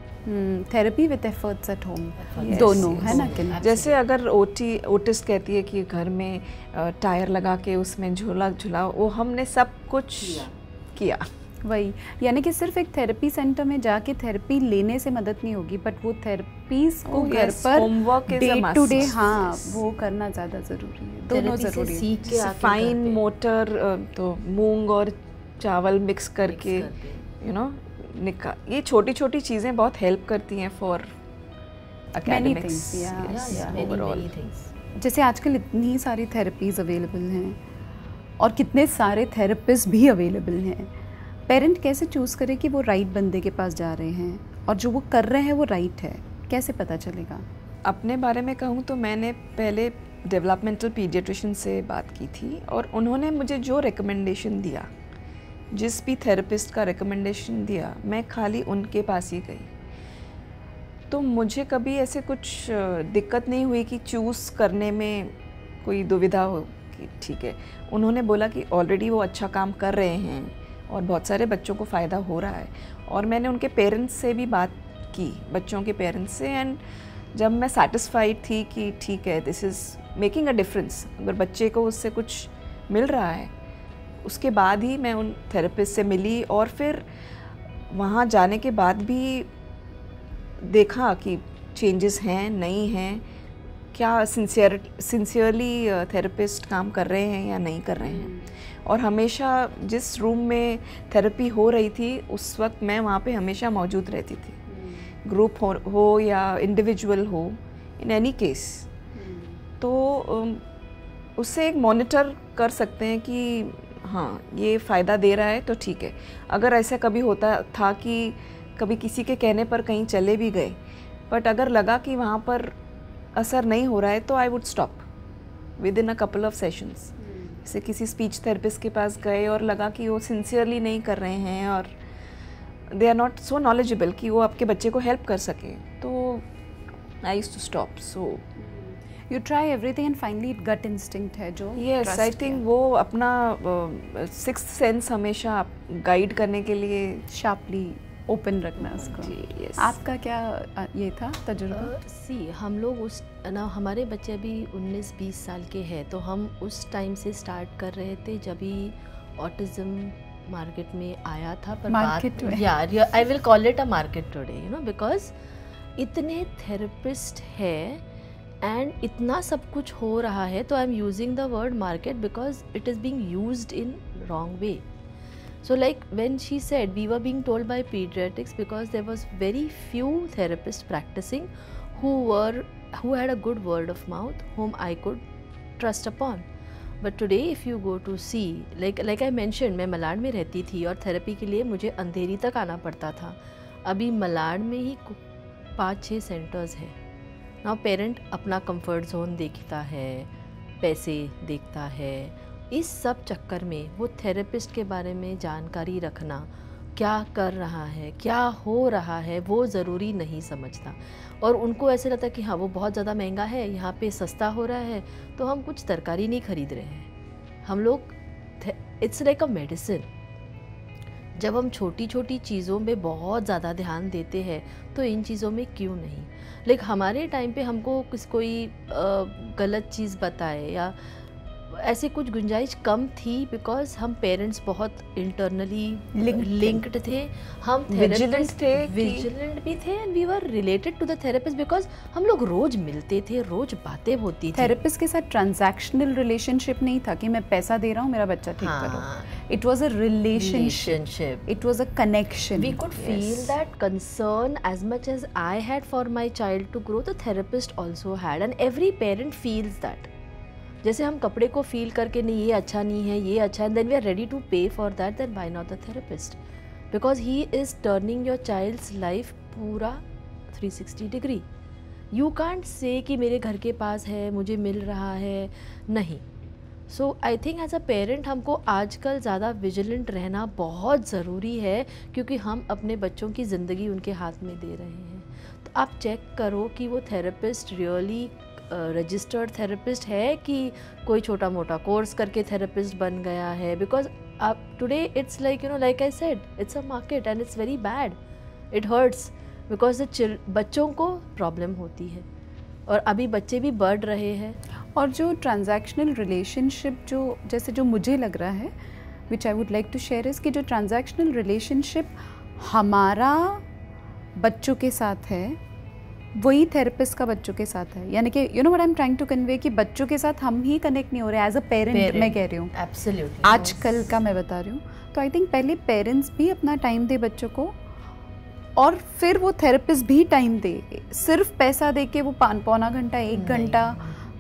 S1: Therapy with efforts at home, दोनों है ना कि
S2: जैसे अगर ओटिस्ट कहती है कि घर में टायर लगा के उसमें झूला झुलाओ, वो हमने सब कुछ किया।
S1: वही, यानी कि सिर्फ एक थेरेपी सेंटर में जाके थेरेपी लेने से मदद नहीं होगी, बट वो थेरेपीज को घर पर डे टू डे, हाँ, वो करना ज़्यादा ज़रूरी है, दोनों ज़रूरी है।
S2: जैसे फाइन मोटर, तो मूंग और चावल मिक्स करके यू नो ये छोटी छोटी चीज़ें बहुत हेल्प करती हैं फॉर एकेडमिक्स ओवरऑल।
S1: जैसे आजकल इतनी सारी थेरेपीज अवेलेबल हैं और कितने सारे थेरेपिस्ट भी अवेलेबल हैं, पेरेंट कैसे चूज़ करे कि वो राइट बंदे के पास जा रहे हैं और जो वो कर रहे हैं वो राइट है, कैसे पता चलेगा?
S2: अपने बारे में कहूँ तो मैंने पहले डेवलपमेंटल पीडियाट्रिशियन से बात की थी, और उन्होंने मुझे जो रिकमेंडेशन दिया, जिस भी थेरेपिस्ट का रिकमेंडेशन दिया, मैं खाली उनके पास ही गई। तो मुझे कभी ऐसे कुछ दिक्कत नहीं हुई कि चूज़ करने में कोई दुविधा हो कि ठीक है। उन्होंने बोला कि ऑलरेडी वो अच्छा काम कर रहे हैं और बहुत सारे बच्चों को फ़ायदा हो रहा है, और मैंने उनके पेरेंट्स से भी बात की, बच्चों के पेरेंट्स से, एंड जब मैं सेटिस्फाइड थी कि ठीक है, this is making a difference, अगर बच्चे को उससे कुछ मिल रहा है, उसके बाद ही मैं उन थेरेपिस्ट से मिली। और फिर वहाँ जाने के बाद भी देखा कि चेंजेस हैं नहीं हैं, क्या सिंसियरली थेरेपिस्ट काम कर रहे हैं या नहीं कर रहे हैं। और हमेशा जिस रूम में थेरेपी हो रही थी उस वक्त मैं वहाँ पे हमेशा मौजूद रहती थी, ग्रुप हो या इंडिविजुअल हो, इन एनी केस। तो उससे एक मॉनिटर कर सकते हैं कि हाँ, ये फ़ायदा दे रहा है तो ठीक है। अगर ऐसा कभी होता था कि कभी किसी के कहने पर कहीं चले भी गए, बट अगर लगा कि वहाँ पर असर नहीं हो रहा है तो I would stop with in a couple of sessions. जैसे किसी स्पीच थेरेपिस्ट के पास गए और लगा कि वो सिंसियरली नहीं कर रहे हैं और they are not so knowledgeable कि वो आपके बच्चे को हेल्प कर सके, तो I used to stop. So
S1: you try everything and finally it gut instinct है जो,
S2: यस, आई थिंक वो अपना सिक्स्थ सेंस हमेशा गाइड करने के लिए
S1: शार्पली ओपन रखना उसको।
S2: yes.
S1: आपका क्या ये था तजुर्बा?
S3: सी हम लोग उस ना, हमारे बच्चे अभी 19-20 साल के हैं, तो हम उस टाइम से स्टार्ट कर रहे थे जब भी ऑटिज़म मार्केट में आया था। पर
S1: मार्केट में,
S3: यार I will call it a market today, you know, because इतने थेरेपिस्ट है एंड इतना सब कुछ हो रहा है, तो I am using the word market because it is being used in wrong way. So like when she said, we were being told by pediatrics because there was very few therapists practicing who had a good word of mouth, whom I could trust upon. But today if you go to see like I mention, मैं मलाड में रहती थी और therapy के लिए मुझे अंधेरी तक आना पड़ता था। अभी मलाड में ही 5-6 सेंटर्स हैं। नाउ पेरेंट अपना कंफर्ट जोन देखता है, पैसे देखता है, इस सब चक्कर में वो थेरेपिस्ट के बारे में जानकारी रखना, क्या कर रहा है, क्या हो रहा है, वो ज़रूरी नहीं समझता। और उनको ऐसे लगता है कि हाँ वो बहुत ज़्यादा महंगा है, यहाँ पे सस्ता हो रहा है तो हम कुछ तरकारी नहीं खरीद रहे हैं। हम लोग इट्स लाइक अ मेडिसिन। जब हम छोटी छोटी चीज़ों में बहुत ज़्यादा ध्यान देते हैं तो इन चीज़ों में क्यों नहीं। लाइक हमारे टाइम पे हमको कोई गलत चीज़ बताए या ऐसे कुछ गुंजाइश कम थी, बिकॉज हम पेरेंट्स बहुत इंटरनली लिंक्ड थे, हम विजिलेंट भी थे and we were related to the therapist because हम लोग रोज मिलते थे, रोज बातें होती थी।
S1: थेरेपिस्ट के साथ ट्रांजैक्शनल रिलेशनशिप नहीं था कि मैं पैसा दे रहा हूँ मेरा बच्चा ठीक करो। It was a relationship, it was a connection.
S3: We could feel that concern as much as I had for my child to grow, the therapist also had, and every parent feels that. जैसे हम कपड़े को feel करके नहीं ये अच्छा नहीं है, ये अच्छा है, then we are ready to pay for that, then why not the therapist, because he is turning your child's life पूरा 360 डिग्री। यू कांट से कि मेरे घर के पास है, मुझे मिल रहा है, नहीं। So I think as a parent हमको आजकल ज़्यादा विजिलेंट रहना बहुत ज़रूरी है, क्योंकि हम अपने बच्चों की ज़िंदगी उनके हाथ में दे रहे हैं। तो आप चेक करो कि वो थेरेपिस्ट रियली रजिस्टर्ड थेरेपिस्ट है कि कोई छोटा मोटा कोर्स करके थेरेपिस्ट बन गया है, बिकॉज आप today it's like like I said, it's a market and it's very bad, it hurts because बच्चों को प्रॉब्लम होती है और अभी बच्चे भी बढ़ रहे हैं।
S1: और जो ट्रांजैक्शनल रिलेशनशिप जो मुझे लग रहा है, which I would like to share, is कि जो ट्रांजैक्शनल रिलेशनशिप हमारा बच्चों के साथ है वही थेरेपिस्ट का बच्चों के साथ है। यानी कि you know what I am trying to convey कि बच्चों के साथ हम ही कनेक्ट नहीं हो रहे एज अ पेरेंट, मैं कह रही हूँ
S3: एब्सोल्युटली
S1: आजकल का मैं बता रही हूँ। तो आई थिंक पहले पेरेंट्स भी अपना टाइम दे बच्चों को, और फिर वो थेरेपिस्ट भी टाइम दे। सिर्फ पैसा दे के वो पौना घंटा 1 घंटा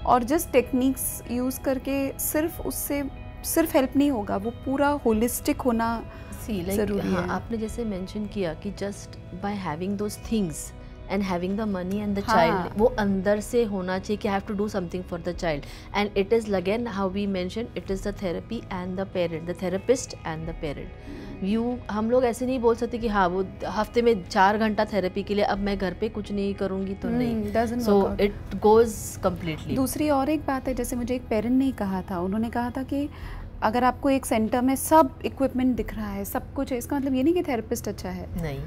S1: और जस्ट टेक्निक्स यूज़ करके सिर्फ उससे सिर्फ हेल्प नहीं होगा, वो पूरा होलिस्टिक होना जरूरी है।
S3: आपने जैसे मेंशन किया कि just by having those things and having the money and the child, वो अंदर से होना चाहिए कि I have to do something for the child, and it is again how we mentioned, it is the therapy and the parent, the therapist and the parent. हम लोग ऐसे नहीं बोल सकते कि हाँ वो हफ्ते में 4 घंटा थेरेपी के लिए, अब मैं घर पे कुछ नहीं करूँगी तो नहीं, so it goes completely.
S1: दूसरी और एक बात है, जैसे मुझे एक पेरेंट ने कहा था, उन्होंने कहा था कि अगर आपको एक सेंटर में सब इक्विपमेंट दिख रहा है, सब कुछ है, इसका मतलब ये नहीं कि थेरेपिस्ट अच्छा है,
S3: नहीं।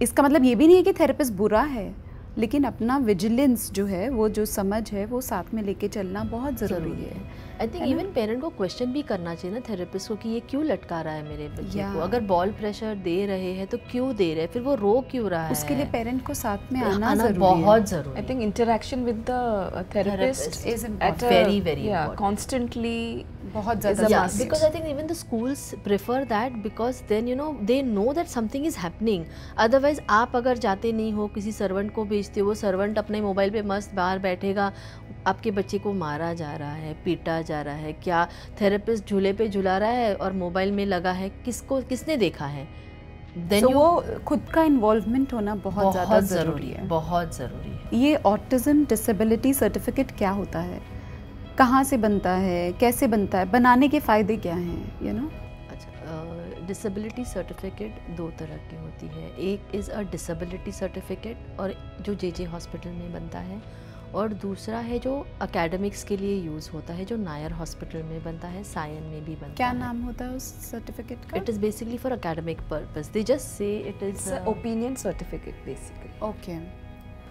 S1: इसका मतलब ये भी नहीं है कि थेरेपिस्ट बुरा है, लेकिन अपना विजिलेंस जो है, वो जो समझ है, वो साथ में लेके चलना बहुत ज़रूरी है।
S3: आई थिंक इवन पेरेंट को क्वेश्चन भी करना चाहिए ना थेरेपिस्ट को कि ये क्यों लटका रहा है मेरे बच्चे को, अगर बॉल प्रेशर दे रहे हैं तो क्यों दे रहे हैं, फिर वो रो क्यों रहा है,
S1: उसके लिए पेरेंट को साथ में आना
S3: बहुत ज़रूरी है।
S2: I think interaction with the therapist is
S3: very very
S2: constantly
S1: बहुत ज़्यादा,
S3: because I think even the schools prefer that, because then they know that something is happening. Otherwise आप अगर जाते नहीं हो, किसी सर्वेंट को भेजते हो, वो सर्वेंट अपने मोबाइल पे मस्त बाहर बैठेगा, आपके बच्चे को मारा जा रहा है, पीटा जा रहा है, क्या थेरेपिस्ट झूले पे झुला रहा है और मोबाइल में लगा है, किसने देखा है?
S1: So वो खुद का इन्वॉल्वमेंट होना बहुत ज़्यादा ज़रूरी है,
S3: बहुत ज़रूरी है।
S1: ये ऑटिज्म डिसेबिलिटी सर्टिफिकेट क्या होता है, कहाँ से बनता है, कैसे बनता है, बनाने के फ़ायदे क्या हैं,
S3: अच्छा, डिसेबिलिटी सर्टिफिकेट 2 तरह की होती है। एक इज़ अ डिसेबिलिटी सर्टिफिकेट और जो जे हॉस्पिटल में बनता है, और दूसरा है जो एकेडमिक्स के लिए यूज़ होता है, जो नायर हॉस्पिटल में बनता है, सायन में भी बनता है।
S1: क्या नाम होता है उस सर्टिफिकेट का?
S3: It is basically for academic purpose, they just say it is
S2: opinion certificate basically.
S1: Okay,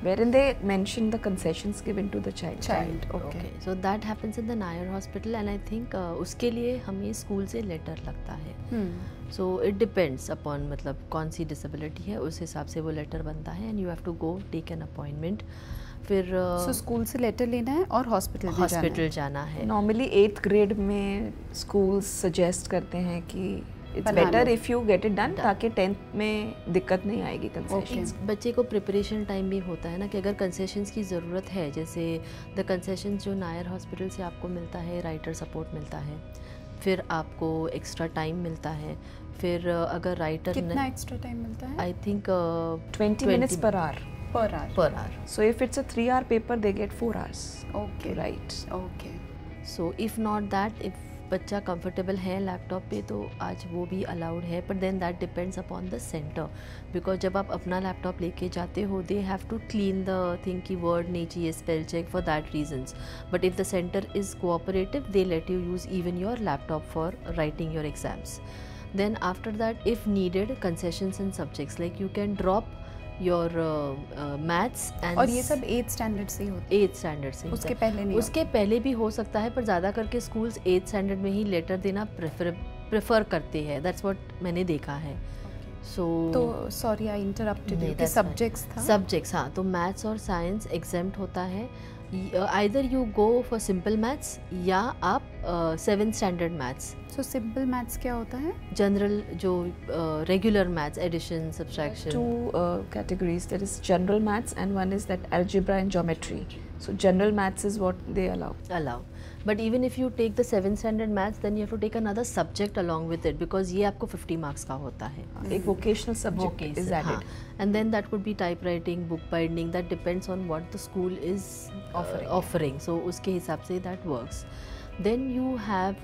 S2: wherein they mention the concessions given to the child.
S3: Okay. So that happens in the Nair Hospital, and I think उसके लिए हमें school से letter लगता है। So it depends upon मतलब कौन सी disability है, उस हिसाब से वो लेटर बनता है, and you have to go take an appointment. फिर
S1: स्कूल से लेटर लेना है और हॉस्पिटल
S3: जाना है।
S2: नॉर्मली 8th ग्रेड में स्कूल्स सजेस्ट करते हैं कि इट्स
S1: बना
S2: better
S1: low.
S2: If you get it done, ताकि 10th में दिक्कत नहीं आएगी कंसेशन।
S1: Okay.
S3: बच्चे को प्रिपरेशन टाइम भी होता है ना कि अगर कंसेशंस की ज़रूरत है, जैसे द कंसेशंस जो नायर हॉस्पिटल से आपको मिलता है, राइटर सपोर्ट मिलता है, फिर आपको एक्स्ट्रा टाइम मिलता है, फिर अगर राइटर
S1: कितना एक्स्ट्रा टाइम मिलता है?
S3: I think
S2: 20 minutes per hour.
S1: Per hour.
S3: Per hour.
S2: So if it's a 3-hour paper, they get 4 hours
S1: okay
S2: to write.
S1: Okay.
S3: So if not that, if बच्चा comfortable है laptop पे तो आज वो भी allowed है, but then that depends upon the centre, because जब आप अपना लैपटॉप लेके जाते हो they have to clean the thing की वर्ड नहीं चाहिए, spell check, for that reasons. But if the centre is cooperative they let you use even your laptop for writing your exams. Then after that, if needed, concessions in subjects like you can drop your maths and
S1: और ये सब 8th standard से ही होता
S3: 8th standard से
S1: है, उसके
S3: होता है.
S1: पहले नहीं
S3: उसके पहले भी हो सकता है, पर ज़्यादा करके स्कूल्स 8th स्टैंडर्ड में ही लेटर देना प्रेफर करते हैं. दैट्स व्हाट मैंने देखा है. सो
S1: तो सॉरी आई इंटरप्टेड यू, कि सब्जेक्ट्स था?
S3: सब्जेक्ट्स, हाँ. तो मैथ्स और साइंस एग्जेम्प्ट होता है. Either you go for simple maths या आप 7th standard maths.
S1: So simple maths क्या होता है?
S3: जनरल जो regular maths, addition, subtraction.
S2: 2 categories. There is general maths and one is that algebra and geometry. So general maths is what they allow.
S3: But even if you take the 7th standard maths, then you have to take another subject along with it, because ये आपको 50 marks का होता है.
S2: एक vocational subject is added.
S3: हाँ. And then that could be typewriting, book binding. That depends on what the school is offering. So उसके हिसाब से that works. Then you have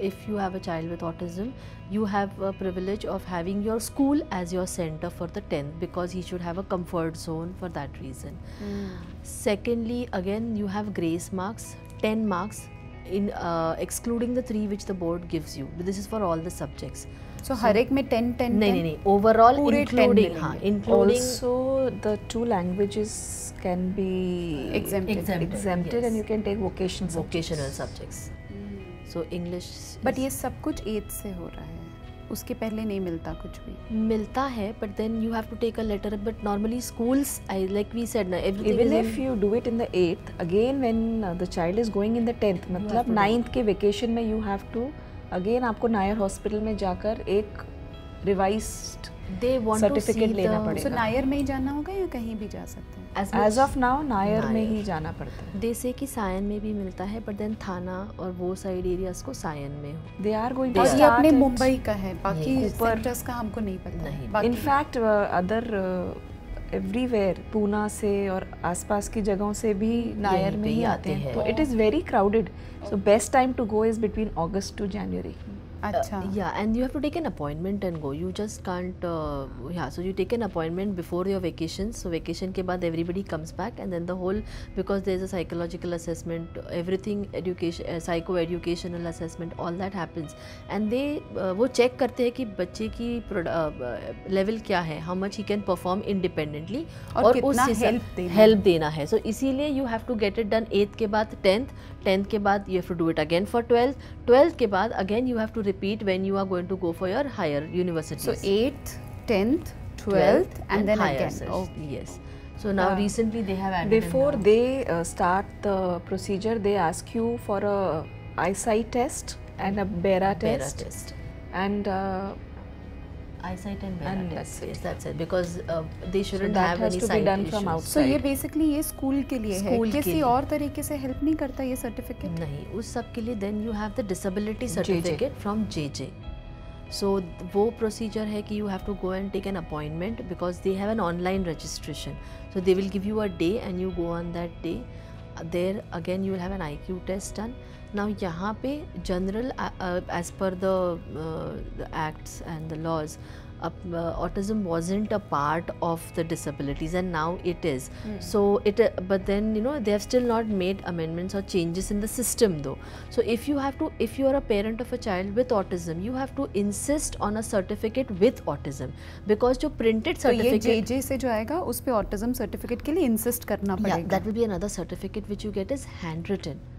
S3: if you have a child with autism, you have a privilege of having your school as your center for the 10th, because he should have a comfort zone for that reason. Secondly, again you have grace marks, 10 marks in excluding the 3 which the board gives you. This is for all the subjects.
S1: So हर एक में 10
S3: नहीं, overall
S1: पूरे 10
S3: including,
S1: मिलेंगे.
S3: हाँ, including
S2: Also, the 2 languages can be
S1: Exempted.
S2: exempted,
S3: yes.
S2: and you can take vocational
S3: subjects. So English.
S1: But ये सब कुछ 8th से हो रहा है, उसके पहले नहीं मिलता कुछ भी?
S3: मिलता है, but then you have to take a letter. But normally schools, like we said, everything
S2: Even
S3: is
S2: if you do it in the 8th, again when the child is going in the 10th, मतलब 9th के vacation में you have to again आपको Nair hospital में जाकर एक revised
S3: they want to see
S2: certificate लेना
S3: the.
S2: पड़ेगा.
S1: So Nair में ही जाना होगा या कहीं भी जा सकते हैं?
S2: As of now नायर में ही जाना पड़ता है.
S3: they say कि सायन में भी मिलता है, but then थाना और वो साइड एरियाज को सायन में हो.
S2: They are going to
S1: और ये
S2: start
S1: अपने
S2: it.
S1: मुंबई का है, बाकी
S3: नहीं,
S2: ऊपर-
S1: सेक्टर्स का हमको नहीं पता.
S3: नहीं.
S1: बाकी
S2: In fact other everywhere Poona से और आसपास की जगहों से भी नायर में
S3: पे
S2: ही
S3: ही
S2: आते हैं.
S3: आते
S2: तो
S3: हैं.
S2: it is very crowded. So best time to go is between August to January.
S1: अच्छा.
S3: Yeah, and you have to take an appointment and go. You just can't. So you take an appointment before your vacations. So vacation के बाद everybody comes back, and then the whole, because there is a psychological assessment, everything, education, psycho-educational assessment, all that happens, and they वो check करते हैं कि बच्चे की level क्या है, how much he can perform independently,
S1: और कितना
S3: help देना है. So इसीलिए you have to get it done 8th के बाद 10th के बाद you have to do it again for 12th के बाद again you have to repeat when you are going to go for your higher universities.
S1: So 8th, 10th, 12th and then
S3: higher
S1: again.
S3: search.
S1: Oh.
S3: Yes. So now recently they have added
S2: Before
S3: in now.
S2: they start the procedure, they ask you for a eyesight test and a BERA
S3: Bera
S2: test,
S3: test.
S2: and
S3: Eyesight and Bera
S2: And
S3: test.
S2: that's it.
S3: Yes, that's it. Because they shouldn't
S2: that
S3: have
S2: has
S3: any
S2: to be
S3: sight
S2: done
S3: issues.
S2: from
S1: So
S2: outside.
S1: ये basically ये school के लिए है,
S3: school के
S1: किसी
S3: लिए.
S1: और तरीके से हेल्प नहीं करता ये सर्टिफिकेट?
S3: नहीं, उस सब के लिए then you have the disability certificate from JJ. So वो procedure है कि you have to go and take an appointment, because they have an online registration. So they will give you a day and you go on that day. There again you will have an IQ test done. Now यहाँ पे general as per the acts and the laws, autism wasn't a part of the disabilities, and now it is. So but then they have still not made amendments or changes in the system though. So if you are a parent of a child with autism, you have to insist on a certificate with autism, because जो printed
S1: तो ये
S3: certificate,
S1: JJ से जो आएगा उस पे autism certificate के लिए इंसिस्ट करना
S3: yeah,
S1: पड़ेगा.
S3: that will be another certificate which you get is handwritten.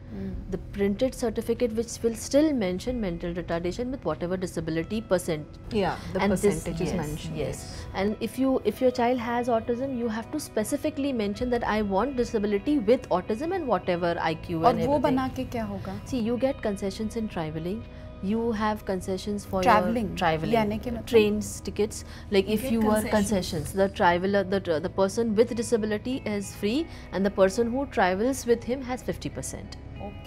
S3: The printed certificate which will still mention mental retardation with whatever disability percent.
S2: Yeah, the
S3: And
S2: percentage is
S3: yes,
S2: mentioned.
S3: Yes, and if your child has autism, you have to specifically mention that I want disability with autism and whatever IQ
S1: और
S3: and
S1: वो
S3: everything.
S1: बना के क्या होगा?
S3: See, you get concessions in traveling. you have concessions for
S1: Traveling.
S3: your traveling,
S1: यानी कि मतलब?
S3: trains tickets. Like if you are concessions, the traveler, the person with disability is free, and the person who travels with him has 50%.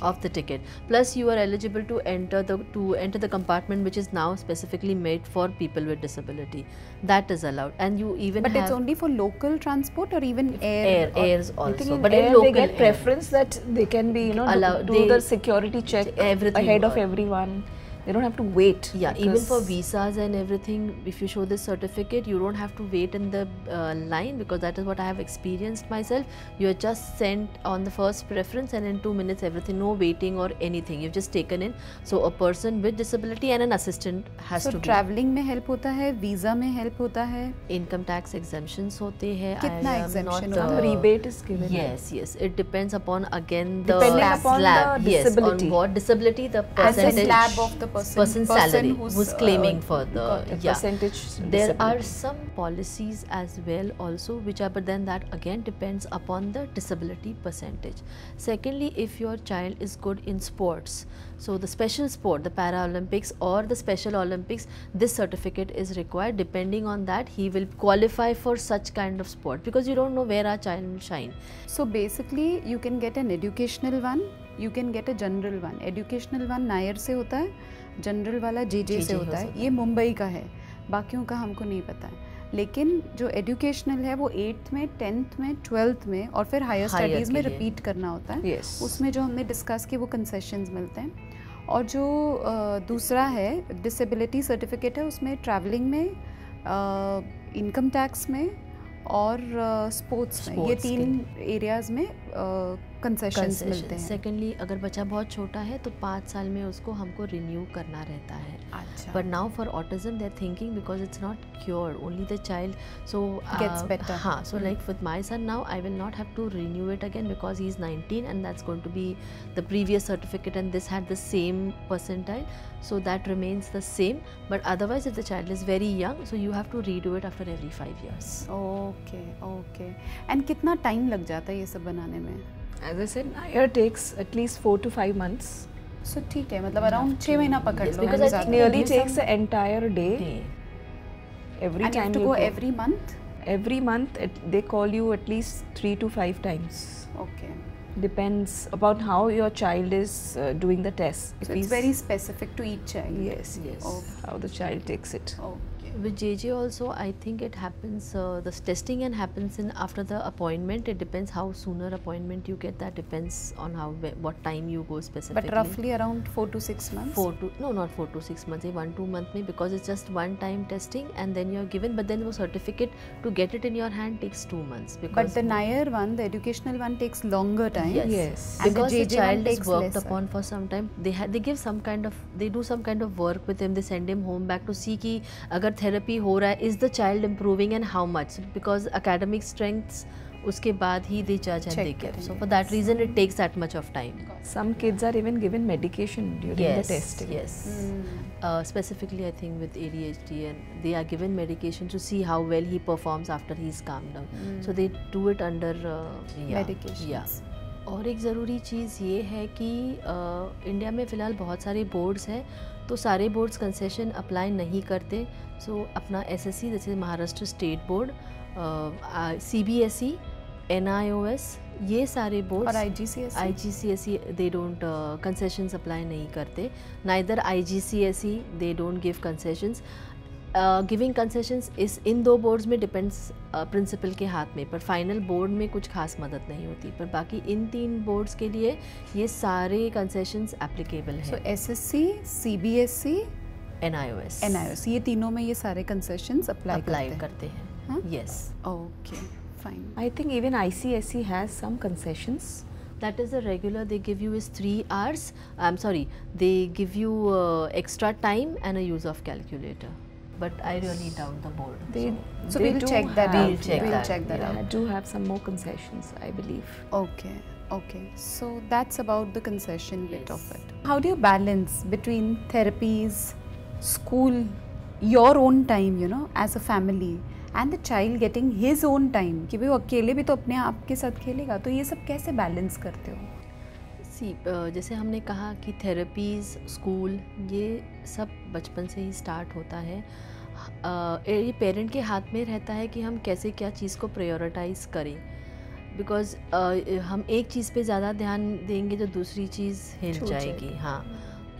S3: Of the ticket, plus you are eligible to enter the compartment which is now specifically made for people with disability. That is allowed, and you even
S1: But
S3: have
S1: it's only for local transport or even air?
S3: airs
S2: I think
S3: also,
S2: in
S3: but
S2: air
S3: in local
S2: they get
S3: air.
S2: preference that they can be, you know,
S3: Allowed-
S2: do
S3: they-
S2: the security check
S3: everything
S2: ahead of
S3: work.
S2: everyone. They don't have to wait.
S3: Yeah, even for
S2: because-
S3: visas and everything, if you show this certificate, you don't have to wait in the line, because that is what I have experienced myself. You are just sent on the first preference, and in 2 minutes everything, no waiting or anything. You've just taken in. So a person with disability and an assistant has
S1: So
S3: to be.
S1: traveling में help होता है, visa में help होता है.
S3: Income tax exemptions होते हैं.
S1: कितना
S3: I am
S1: exemption
S3: not,
S1: होता है?
S2: rebate is given.
S3: Yes, it depends upon again the
S2: Depending upon the
S3: slab. Yes,
S2: disability.
S3: on what disability the
S1: As a
S3: percentage.
S1: slab of the person
S3: salary
S1: who's,
S3: who's claiming for the
S2: got a percentage
S3: There are
S2: disability.
S3: some policies as well also which are, but then that again depends upon the disability percentage. Secondly, if your child is good in sports, so the special sport, the Paralympics or the Special Olympics, this certificate is required. Depending on that, he will qualify for such kind of sport, because you don't know where our child will shine.
S1: So basically you can get an educational one, you can get a general one. Educational one Nair से होता है, general वाला JJ से होता है. ये मुंबई का है, बाकियों का हमको नहीं पता है. लेकिन जो एजुकेशनल है वो 8th में, 10th में, 12th में और फिर हायर स्टडीज़ में रिपीट करना होता है.
S2: Yes.
S1: उसमें जो हमने डिस्कस किए वो कंसेशंस मिलते हैं. और जो दूसरा है डिसेबिलिटी सर्टिफिकेट है, उसमें ट्रैवलिंग में, इनकम टैक्स में और स्पोर्ट्स में, ये 3 एरियाज़ में कंसेशंस मिलते हैं.
S3: सेकेंडली, अगर बच्चा बहुत छोटा है तो 5 साल में उसको हमको रिन्यू करना रहता है.
S1: अच्छा.
S3: But now for autism they are thinking, because it's not cured, only the child so
S1: Gets better.
S3: हाँ, so like with my son now I will not have to renew it again, because he is 19 and that's going to be the previous certificate, and this had the same percentile, so that remains the same. But otherwise if the child is very young, so you have to redo it after every 5 years.
S1: Okay. And कितना time लग जाता है ये सब बनाने में?
S2: As I said, Nair takes at least 4 to 5 months.
S1: सो ठीक है, मतलब अराउंड 6 महीना पकड़
S3: Yes,
S1: लो.
S3: because
S1: है
S3: I
S1: ज़्यादा.
S3: think
S2: Nearly
S3: ये
S2: takes an entire day. Every
S1: And you have
S2: time
S1: to
S2: you
S1: go
S2: go.
S1: every month?
S2: Every month they call you at least 3 to 5 times.
S1: Okay.
S2: Depends upon how your child is doing the test.
S1: So it's very specific to each child.
S2: Yes.
S1: Oh.
S2: How the child takes it.
S1: Okay.
S3: With JJ also, I think it happens, the testing and happens in after the appointment. It depends how sooner appointment you get. That depends on what time you go specifically.
S1: But roughly around 4 to 6 months?
S3: Not 4 to 6 months, 1-2 months में, because it's just one time testing and then you're given, but then the certificate to get it in your hand takes 2 months. Because
S1: But the Nair one, the educational one, takes longer time.
S2: Yes.
S1: And
S3: because
S1: the
S3: the
S1: JJ one
S3: child is
S1: takes
S3: worked
S1: lesser.
S3: upon for some time, they give some kind of, they do some kind of work with him. They send him home back to see कि अगर therapy हो रहा है, is the child improving and how much, because academic strengths उसके बाद ही they judge and
S1: Check
S3: they give.
S1: करेंगे.
S3: So for that reason it takes that much of time.
S2: Some kids are even given medication during the testing.
S3: Yes. Specifically, I think with ADHD, and they are given medication to see how well he performs after he's calmed down. So they do it under
S1: Medications.
S3: Yeah. और एक ज़रूरी चीज़ ये है कि India में फ़िलहाल बहुत सारे बोर्ड्स हैं, तो सारे बोर्ड्स कंसेशन अप्लाई नहीं करते. सो अपना SSC, जैसे Maharashtra state board, CBSE, NIOS, ये सारे बोर्ड
S1: और IGCSE
S3: they don't concessions apply नहीं करते. Neither IGCSE they don't give concessions. Giving concessions इस इन 2 बोर्ड्स में डिपेंड्स प्रिंसिपल के हाथ में, पर फाइनल बोर्ड में कुछ खास मदद नहीं होती. पर बाकी इन 3 बोर्ड्स के लिए ये सारे कंसेशंस एप्लीकेबल हैं.
S1: So SSC, CBSE,
S3: NIOS
S1: ये तीनों में ये सारे कंसेशंस अप्लाई
S3: करते हैं.
S1: हाँ?
S3: Yes.
S1: Okay, fine.
S2: I think even ICSE has some concessions.
S3: That is the regular they give you is 3 hours. I'm sorry, they give you extra time and a use of calculator. But I really doubt the board.
S1: So we'll check that out. We'll check that out.
S2: I do have some more concessions, I believe.
S1: Okay. So that's about the concession bit of it. How do you balance between therapies, school, your own time, as a family, and the child getting his own time? कि भाई वो अकेले भी तो अपने आप के साथ खेलेगा, तो ये सब कैसे बैलेंस करते हो?
S3: जैसे हमने कहा कि थेरेपीज़, स्कूल, ये सब बचपन से ही स्टार्ट होता है। ये पेरेंट के हाथ में रहता है कि हम कैसे क्या चीज़ को प्रायोरिटाइज़ करें, बिकॉज़ हम एक चीज़ पे ज़्यादा ध्यान देंगे तो दूसरी चीज़ हिल जाएगी। हाँ,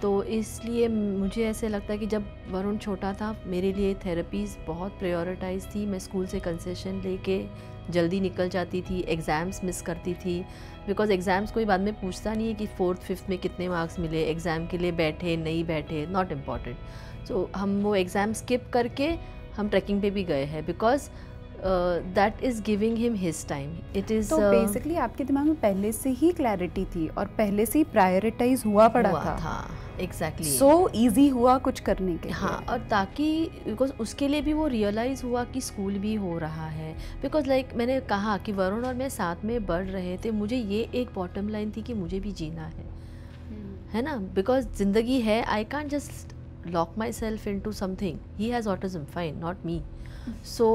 S3: तो इसलिए मुझे ऐसे लगता है कि जब वरुण छोटा था मेरे लिए थेरेपीज़ बहुत प्रायोरिटाइज़ थी। मैं स्कूल से कंसेशन लेके जल्दी निकल जाती थी, एग्ज़ाम्स मिस करती थी, बिकॉज़ एग्ज़ाम्स कोई बाद में पूछता नहीं है कि 4th 5th में कितने मार्क्स मिले, एग्ज़ाम के लिए बैठे नहीं बैठे, नॉट इम्पॉर्टेंट। सो हम वो एग्ज़ाम स्किप करके हम ट्रैकिंग पे भी गए हैं, because that is giving him his time. It is
S1: तो बेसिकली आपके दिमाग में पहले से ही क्लैरिटी थी और पहले से ही प्रायोरिटाइज हुआ पड़ा था।
S3: एग्जैक्टली,
S1: सो ईजी हुआ कुछ करने के।
S3: हाँ, और ताकि बिकॉज उसके लिए भी वो रियलाइज़ हुआ कि स्कूल भी हो रहा है। बिकॉज लाइक मैंने कहा कि वरुण और मैं साथ में बढ़ रहे थे, मुझे ये एक बॉटम लाइन थी कि मुझे भी जीना है ना, बिकॉज ज़िंदगी है, I can't just lock myself into something. He has autism, fine, not me. So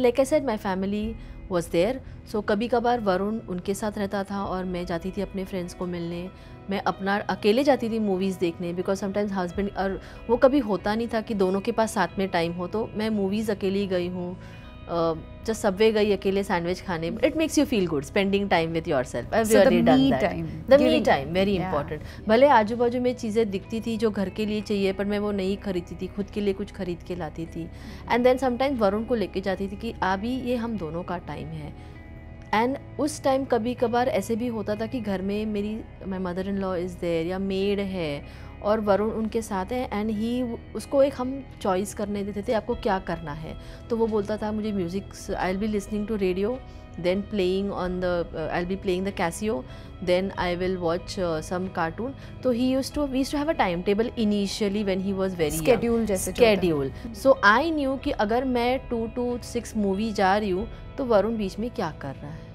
S3: like I said, my family was there. So कभी कभार वरुण उनके साथ रहता था और मैं जाती थी अपने फ्रेंड्स को मिलने। मैं अपना अकेले जाती थी मूवीज़ देखने, बिकॉज समटाइम्स हस्बैंड, और वो कभी होता नहीं था कि दोनों के पास साथ में टाइम हो। तो मैं मूवीज़ अकेली गई हूँ, जस्ट सबवे गई अकेले सैंडविच खाने। It makes you feel good spending time with yourself. I have really done that. The me time very important. भले आजू बाजू में चीज़ें दिखती थी जो घर के लिए चाहिए, पर मैं वो नहीं खरीदती थी, खुद के लिए कुछ खरीद के लाती थी। एंड देन समटाइम्स वरुण को लेके जाती थी कि अभी ये हम दोनों का टाइम है। एंड उस टाइम कभी कभार ऐसे भी होता था कि घर में मेरी my mother in law is there या मेड है और वरुण उनके साथ है, एंड ही उसको एक हम चॉइस करने देते थे आपको क्या करना है। तो वो बोलता था मुझे music, I will be listening to radio, then playing on the I'll be playing the Casio, then I will watch some cartoon. So we used to have a timetable initially when he was very
S1: schedule जैसे
S3: schedule. So I knew कि अगर मैं 2 to 6 movie जा रही हूँ तो वरुण बीच में क्या कर रहा है।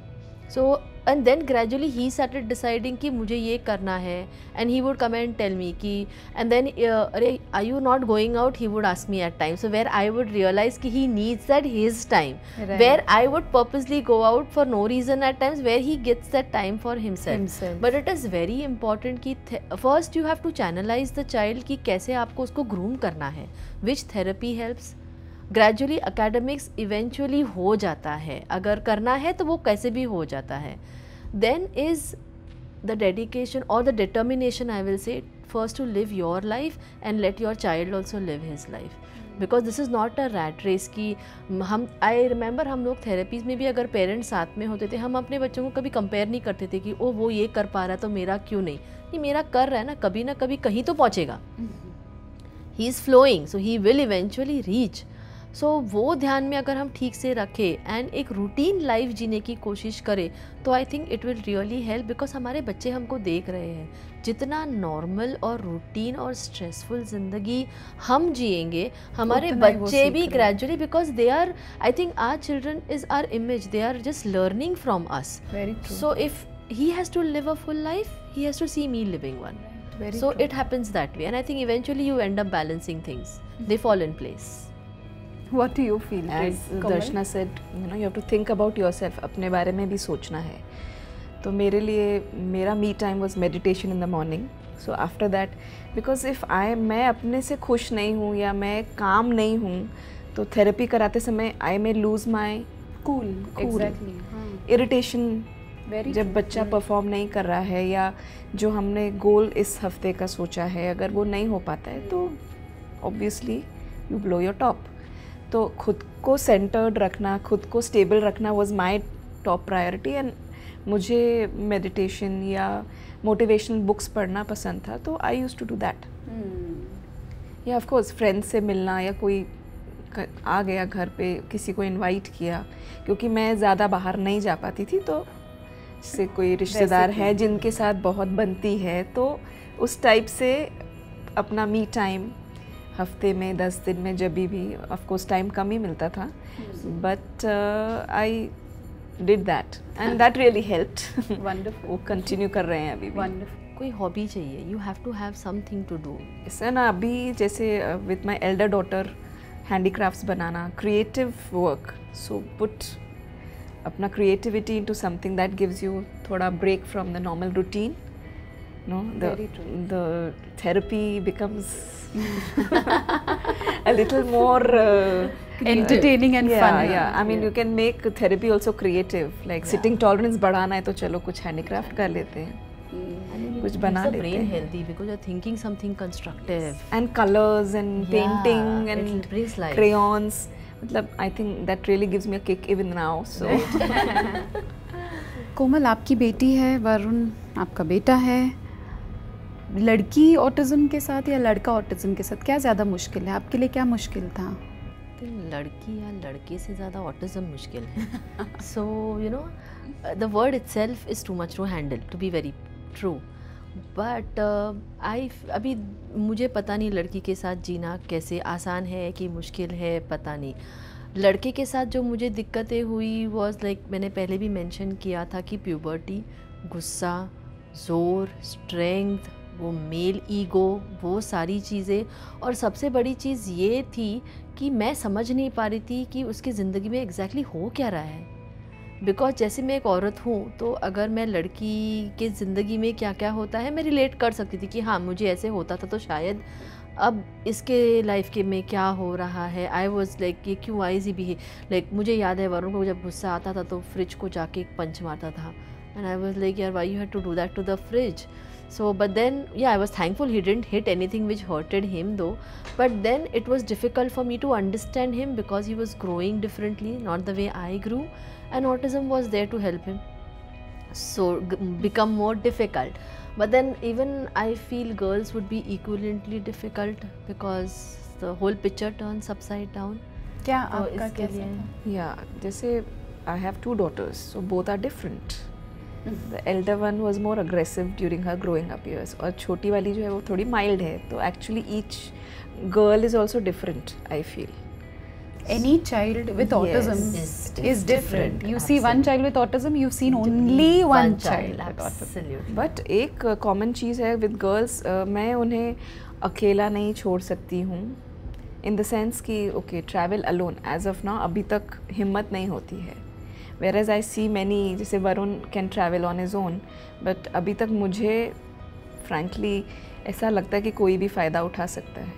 S3: So and then gradually he started deciding कि मुझे ये करना है, and he would come and tell me कि, and then अरे are you not going out, he would ask me at times, so where I would realize कि he needs that his time, right. Where I would purposely go out for no reason at times, where he gets that time for himself. But it is very important कि first you have to channelize the child कि कैसे आपको उसको groom करना है, which therapy helps. Gradually academics eventually हो जाता है, अगर करना है तो वो कैसे भी हो जाता है। देन इज़ द डेडिकेशन और the determination, I will say, first to live your life and let your child also live his life, because this is not a rat race कि हम, आई रिमेंबर हम लोग therapies में भी अगर parents साथ में होते थे, हम अपने बच्चों को कभी कंपेयर नहीं करते थे कि वो ये कर पा रहा है तो मेरा क्यों नहीं, ये मेरा कर रहा है ना कभी कहीं तो पहुँचेगा, he is flowing, so he will eventually reach. So वो ध्यान में अगर हम ठीक से रखें एंड एक रूटीन लाइफ जीने की कोशिश करें तो I think it will really help, because हमारे बच्चे हमको देख रहे हैं जितना नॉर्मल और रूटीन और स्ट्रेसफुल ज़िंदगी हम जिएंगे, हमारे बच्चे भी gradually, because they are, I think our children is our image, they are just learning from us. So if he has to live a full life, he has to see me living one. Very so true. It happens that way, and I think eventually you end up balancing things. They fall in place.
S1: What do you feel?
S2: As Darshana said, you have to think about yourself. अपने बारे में भी सोचना है। तो मेरे लिए मेरा me time was meditation in the morning. So after that, because if मैं अपने से खुश नहीं हूँ या मैं काम नहीं हूँ, तो थेरेपी कराते समय I may lose my cool.
S1: Exactly.
S2: Irritation. जब बच्चा परफॉर्म नहीं कर रहा है या जो हमने गोल इस हफ्ते का सोचा है अगर वो नहीं हो पाता है तो obviously you blow your top. तो खुद को सेंटर्ड रखना, खुद को स्टेबल रखना was my top priority. And मुझे मेडिटेशन या मोटिवेशनल बुक्स पढ़ना पसंद था, तो I used to do that. या ऑफ कोर्स फ्रेंड्स से मिलना या कोई आ गया घर पे, किसी को इनवाइट किया, क्योंकि मैं ज़्यादा बाहर नहीं जा पाती थी, तो से कोई रिश्तेदार है जिनके साथ बहुत बनती है, तो उस टाइप से अपना मी टाइम हफ्ते में 10 दिन में जब भी, ऑफ कोर्स टाइम कम ही मिलता था, but I did that and that really helped.
S1: Wonderful.
S2: वो कंटिन्यू कर रहे हैं अभी भी।
S1: वंडरफुल।
S3: कोई हॉबी चाहिए, you have to have something to do.
S2: इससे ना अभी जैसे with my elder daughter handicrafts बनाना, क्रिएटिव वर्क, सो पुट अपना creativity into something that gives you थोड़ा break from the normal routine No,
S1: Very true.
S2: the therapy becomes a little more
S1: Entertaining and
S2: yeah,
S1: fun.
S2: Yeah, I mean you can make therapy also creative. Like sitting tolerance बढ़ाना है तो चलो कुछ handicraft कर लेते हैं, कुछ बना लेते
S3: brain
S2: हैं.
S3: healthy because you're thinking something constructive.
S2: And colors and painting
S3: Yeah,
S2: and
S3: it brings life.
S2: crayons. मतलब I think that really gives me a kick even now. So
S1: कोमल आपकी बेटी है, वरुण आपका बेटा है. लड़की ऑटिज्म के साथ या लड़का ऑटिज्म के साथ क्या ज़्यादा मुश्किल है? आपके लिए क्या मुश्किल था?
S3: लड़की या लड़के से ज़्यादा ऑटिज्म मुश्किल है. So you know the word itself is too much to handle, to be very true. But अभी मुझे पता नहीं लड़की के साथ जीना कैसे आसान है कि मुश्किल है, पता नहीं. लड़के के साथ जो मुझे दिक्कतें हुई वॉज लाइक मैंने पहले भी मेंशन किया था कि प्यूबर्टी, गुस्सा, ज़ोर, स्ट्रेंथ, वो मेल ईगो, वो सारी चीज़ें. और सबसे बड़ी चीज़ ये थी कि मैं समझ नहीं पा रही थी कि उसकी ज़िंदगी में एग्जैक्टली हो क्या रहा है. बिकॉज जैसे मैं एक औरत हूँ तो अगर मैं लड़की के ज़िंदगी में क्या क्या होता है मैं रिलेट कर सकती थी कि हाँ मुझे ऐसे होता था तो शायद अब इसके लाइफ के में क्या हो रहा है. आई वॉज लाइक ये क्यों आई भी लाइक मुझे याद है वरुण को जब गुस्सा आता था तो फ्रिज को जाके एक पंच मारता था. एंड आई वॉज लाइक यार why you had to do that to the fridge. So but then yeah, I was thankful he didn't hit anything which hurted him though. But then it was difficult for me to understand him because he was growing differently, not the way I grew, and autism was there to help him. So become more difficult. But then even I feel girls would be equivalently difficult because the whole picture turns upside down.
S1: क्या
S3: तो
S1: आपका
S3: इसके
S1: कैसा
S3: लिए
S1: था?
S2: yeah, जैसे I have 2 daughters, so both are different. The elder one was more aggressive during her growing up years और छोटी वाली जो है वो थोड़ी mild है. तो actually each girl is also different, I feel.
S1: Any child with autism is different. You see one
S3: Absolutely.
S1: child with autism, you've seen only one child with autism.
S3: Absolutely.
S2: But एक common चीज़ है with girls, मैं उन्हें अकेला नहीं छोड़ सकती हूँ. In the sense कि okay, travel alone as of now अभी तक हिम्मत नहीं होती है. Whereas I see many, जैसे Varun can travel on his own, but अभी तक मुझे frankly ऐसा लगता है कि कोई भी फ़ायदा उठा सकता है.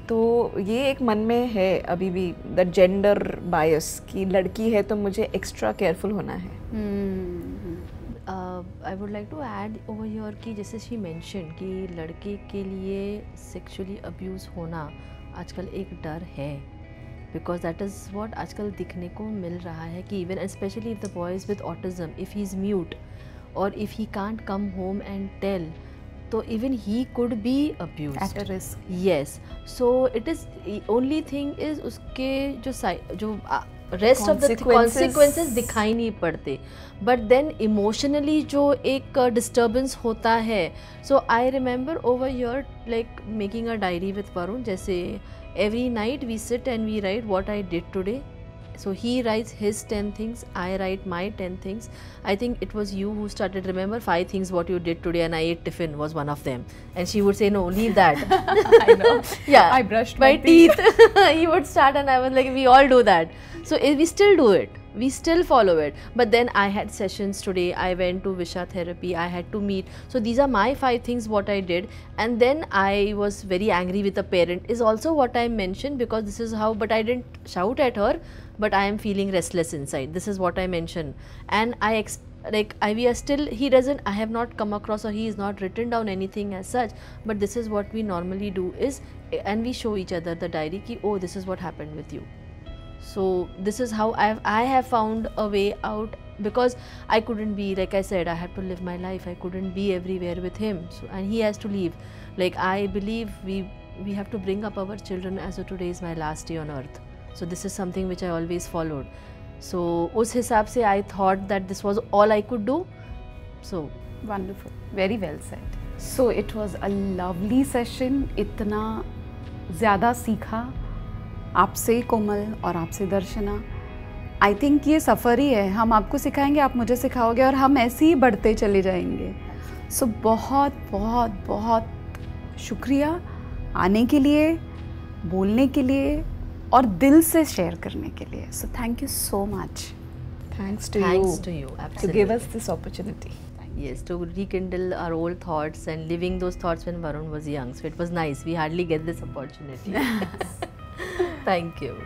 S2: तो ये एक मन में है अभी भी द जेंडर बायस कि लड़की है तो मुझे एक्स्ट्रा केयरफुल होना है.
S3: I would like to add over here कि जैसे शी मेंशन कि लड़के के लिए सेक्सुअली अब्यूज़ होना आजकल एक डर है. बिकॉज दैट इज़ वॉट आजकल दिखने को मिल रहा है कि even specially if the boys with autism if he is mute और if he can't come home and tell तो even he could be abused
S1: At a risk.
S3: yes. So it is only thing is उसके जो rest of the consequences दिखाई नहीं पड़ते. But then emotionally जो एक disturbance होता है. So I remember over here like making a diary with Varun. जैसे every night we sit and we write what I did today. So he writes his 10 things, I write my 10 things. I think it was you who started, remember 5 things what you did today and I ate tiffin was one of them. And she would say, no, leave that.
S1: I know.
S3: Yeah.
S1: I brushed my
S3: teeth. He would start and I was like, we all do that. So we still do it. We still follow it. But then I had sessions today. I went to Visha therapy. I had to meet. So these are my 5 things what I did. And then I was very angry with a parent is also what I mentioned because this is how, but I didn't shout at her. But I am feeling restless inside. This is what I mentioned. And we are still, he doesn't, I have not come across or he is not written down anything as such. But this is what we normally do is, and we show each other the diary ki, oh, this is what happened with you. So this is how I have found a way out because I couldn't be, like I said, I had to live my life. I couldn't be everywhere with him. So, and he has to leave. Like I believe we have to bring up our children as of today is my last day on earth. So this is something which I always followed. So उस हिसाब से I thought that this was all I could do. So
S1: wonderful, very well said. So it was a lovely session. इतना ज़्यादा सीखा आपसे कोमल और आपसे दर्शना. I think ये सफ़र ही है. हम आपको सिखाएंगे, आप मुझे सिखाओगे और हम ऐसे ही बढ़ते चले जाएंगे. सो बहुत बहुत बहुत शुक्रिया आने के लिए, बोलने के लिए और दिल से शेयर करने के लिए. So thank you so much.
S2: Thanks to you
S3: absolutely.
S2: to give us this opportunity.
S1: Thank you.
S3: Yes, to rekindle our old thoughts and living those thoughts when Varun was young. So it was nice. We hardly get this opportunity. Thank you.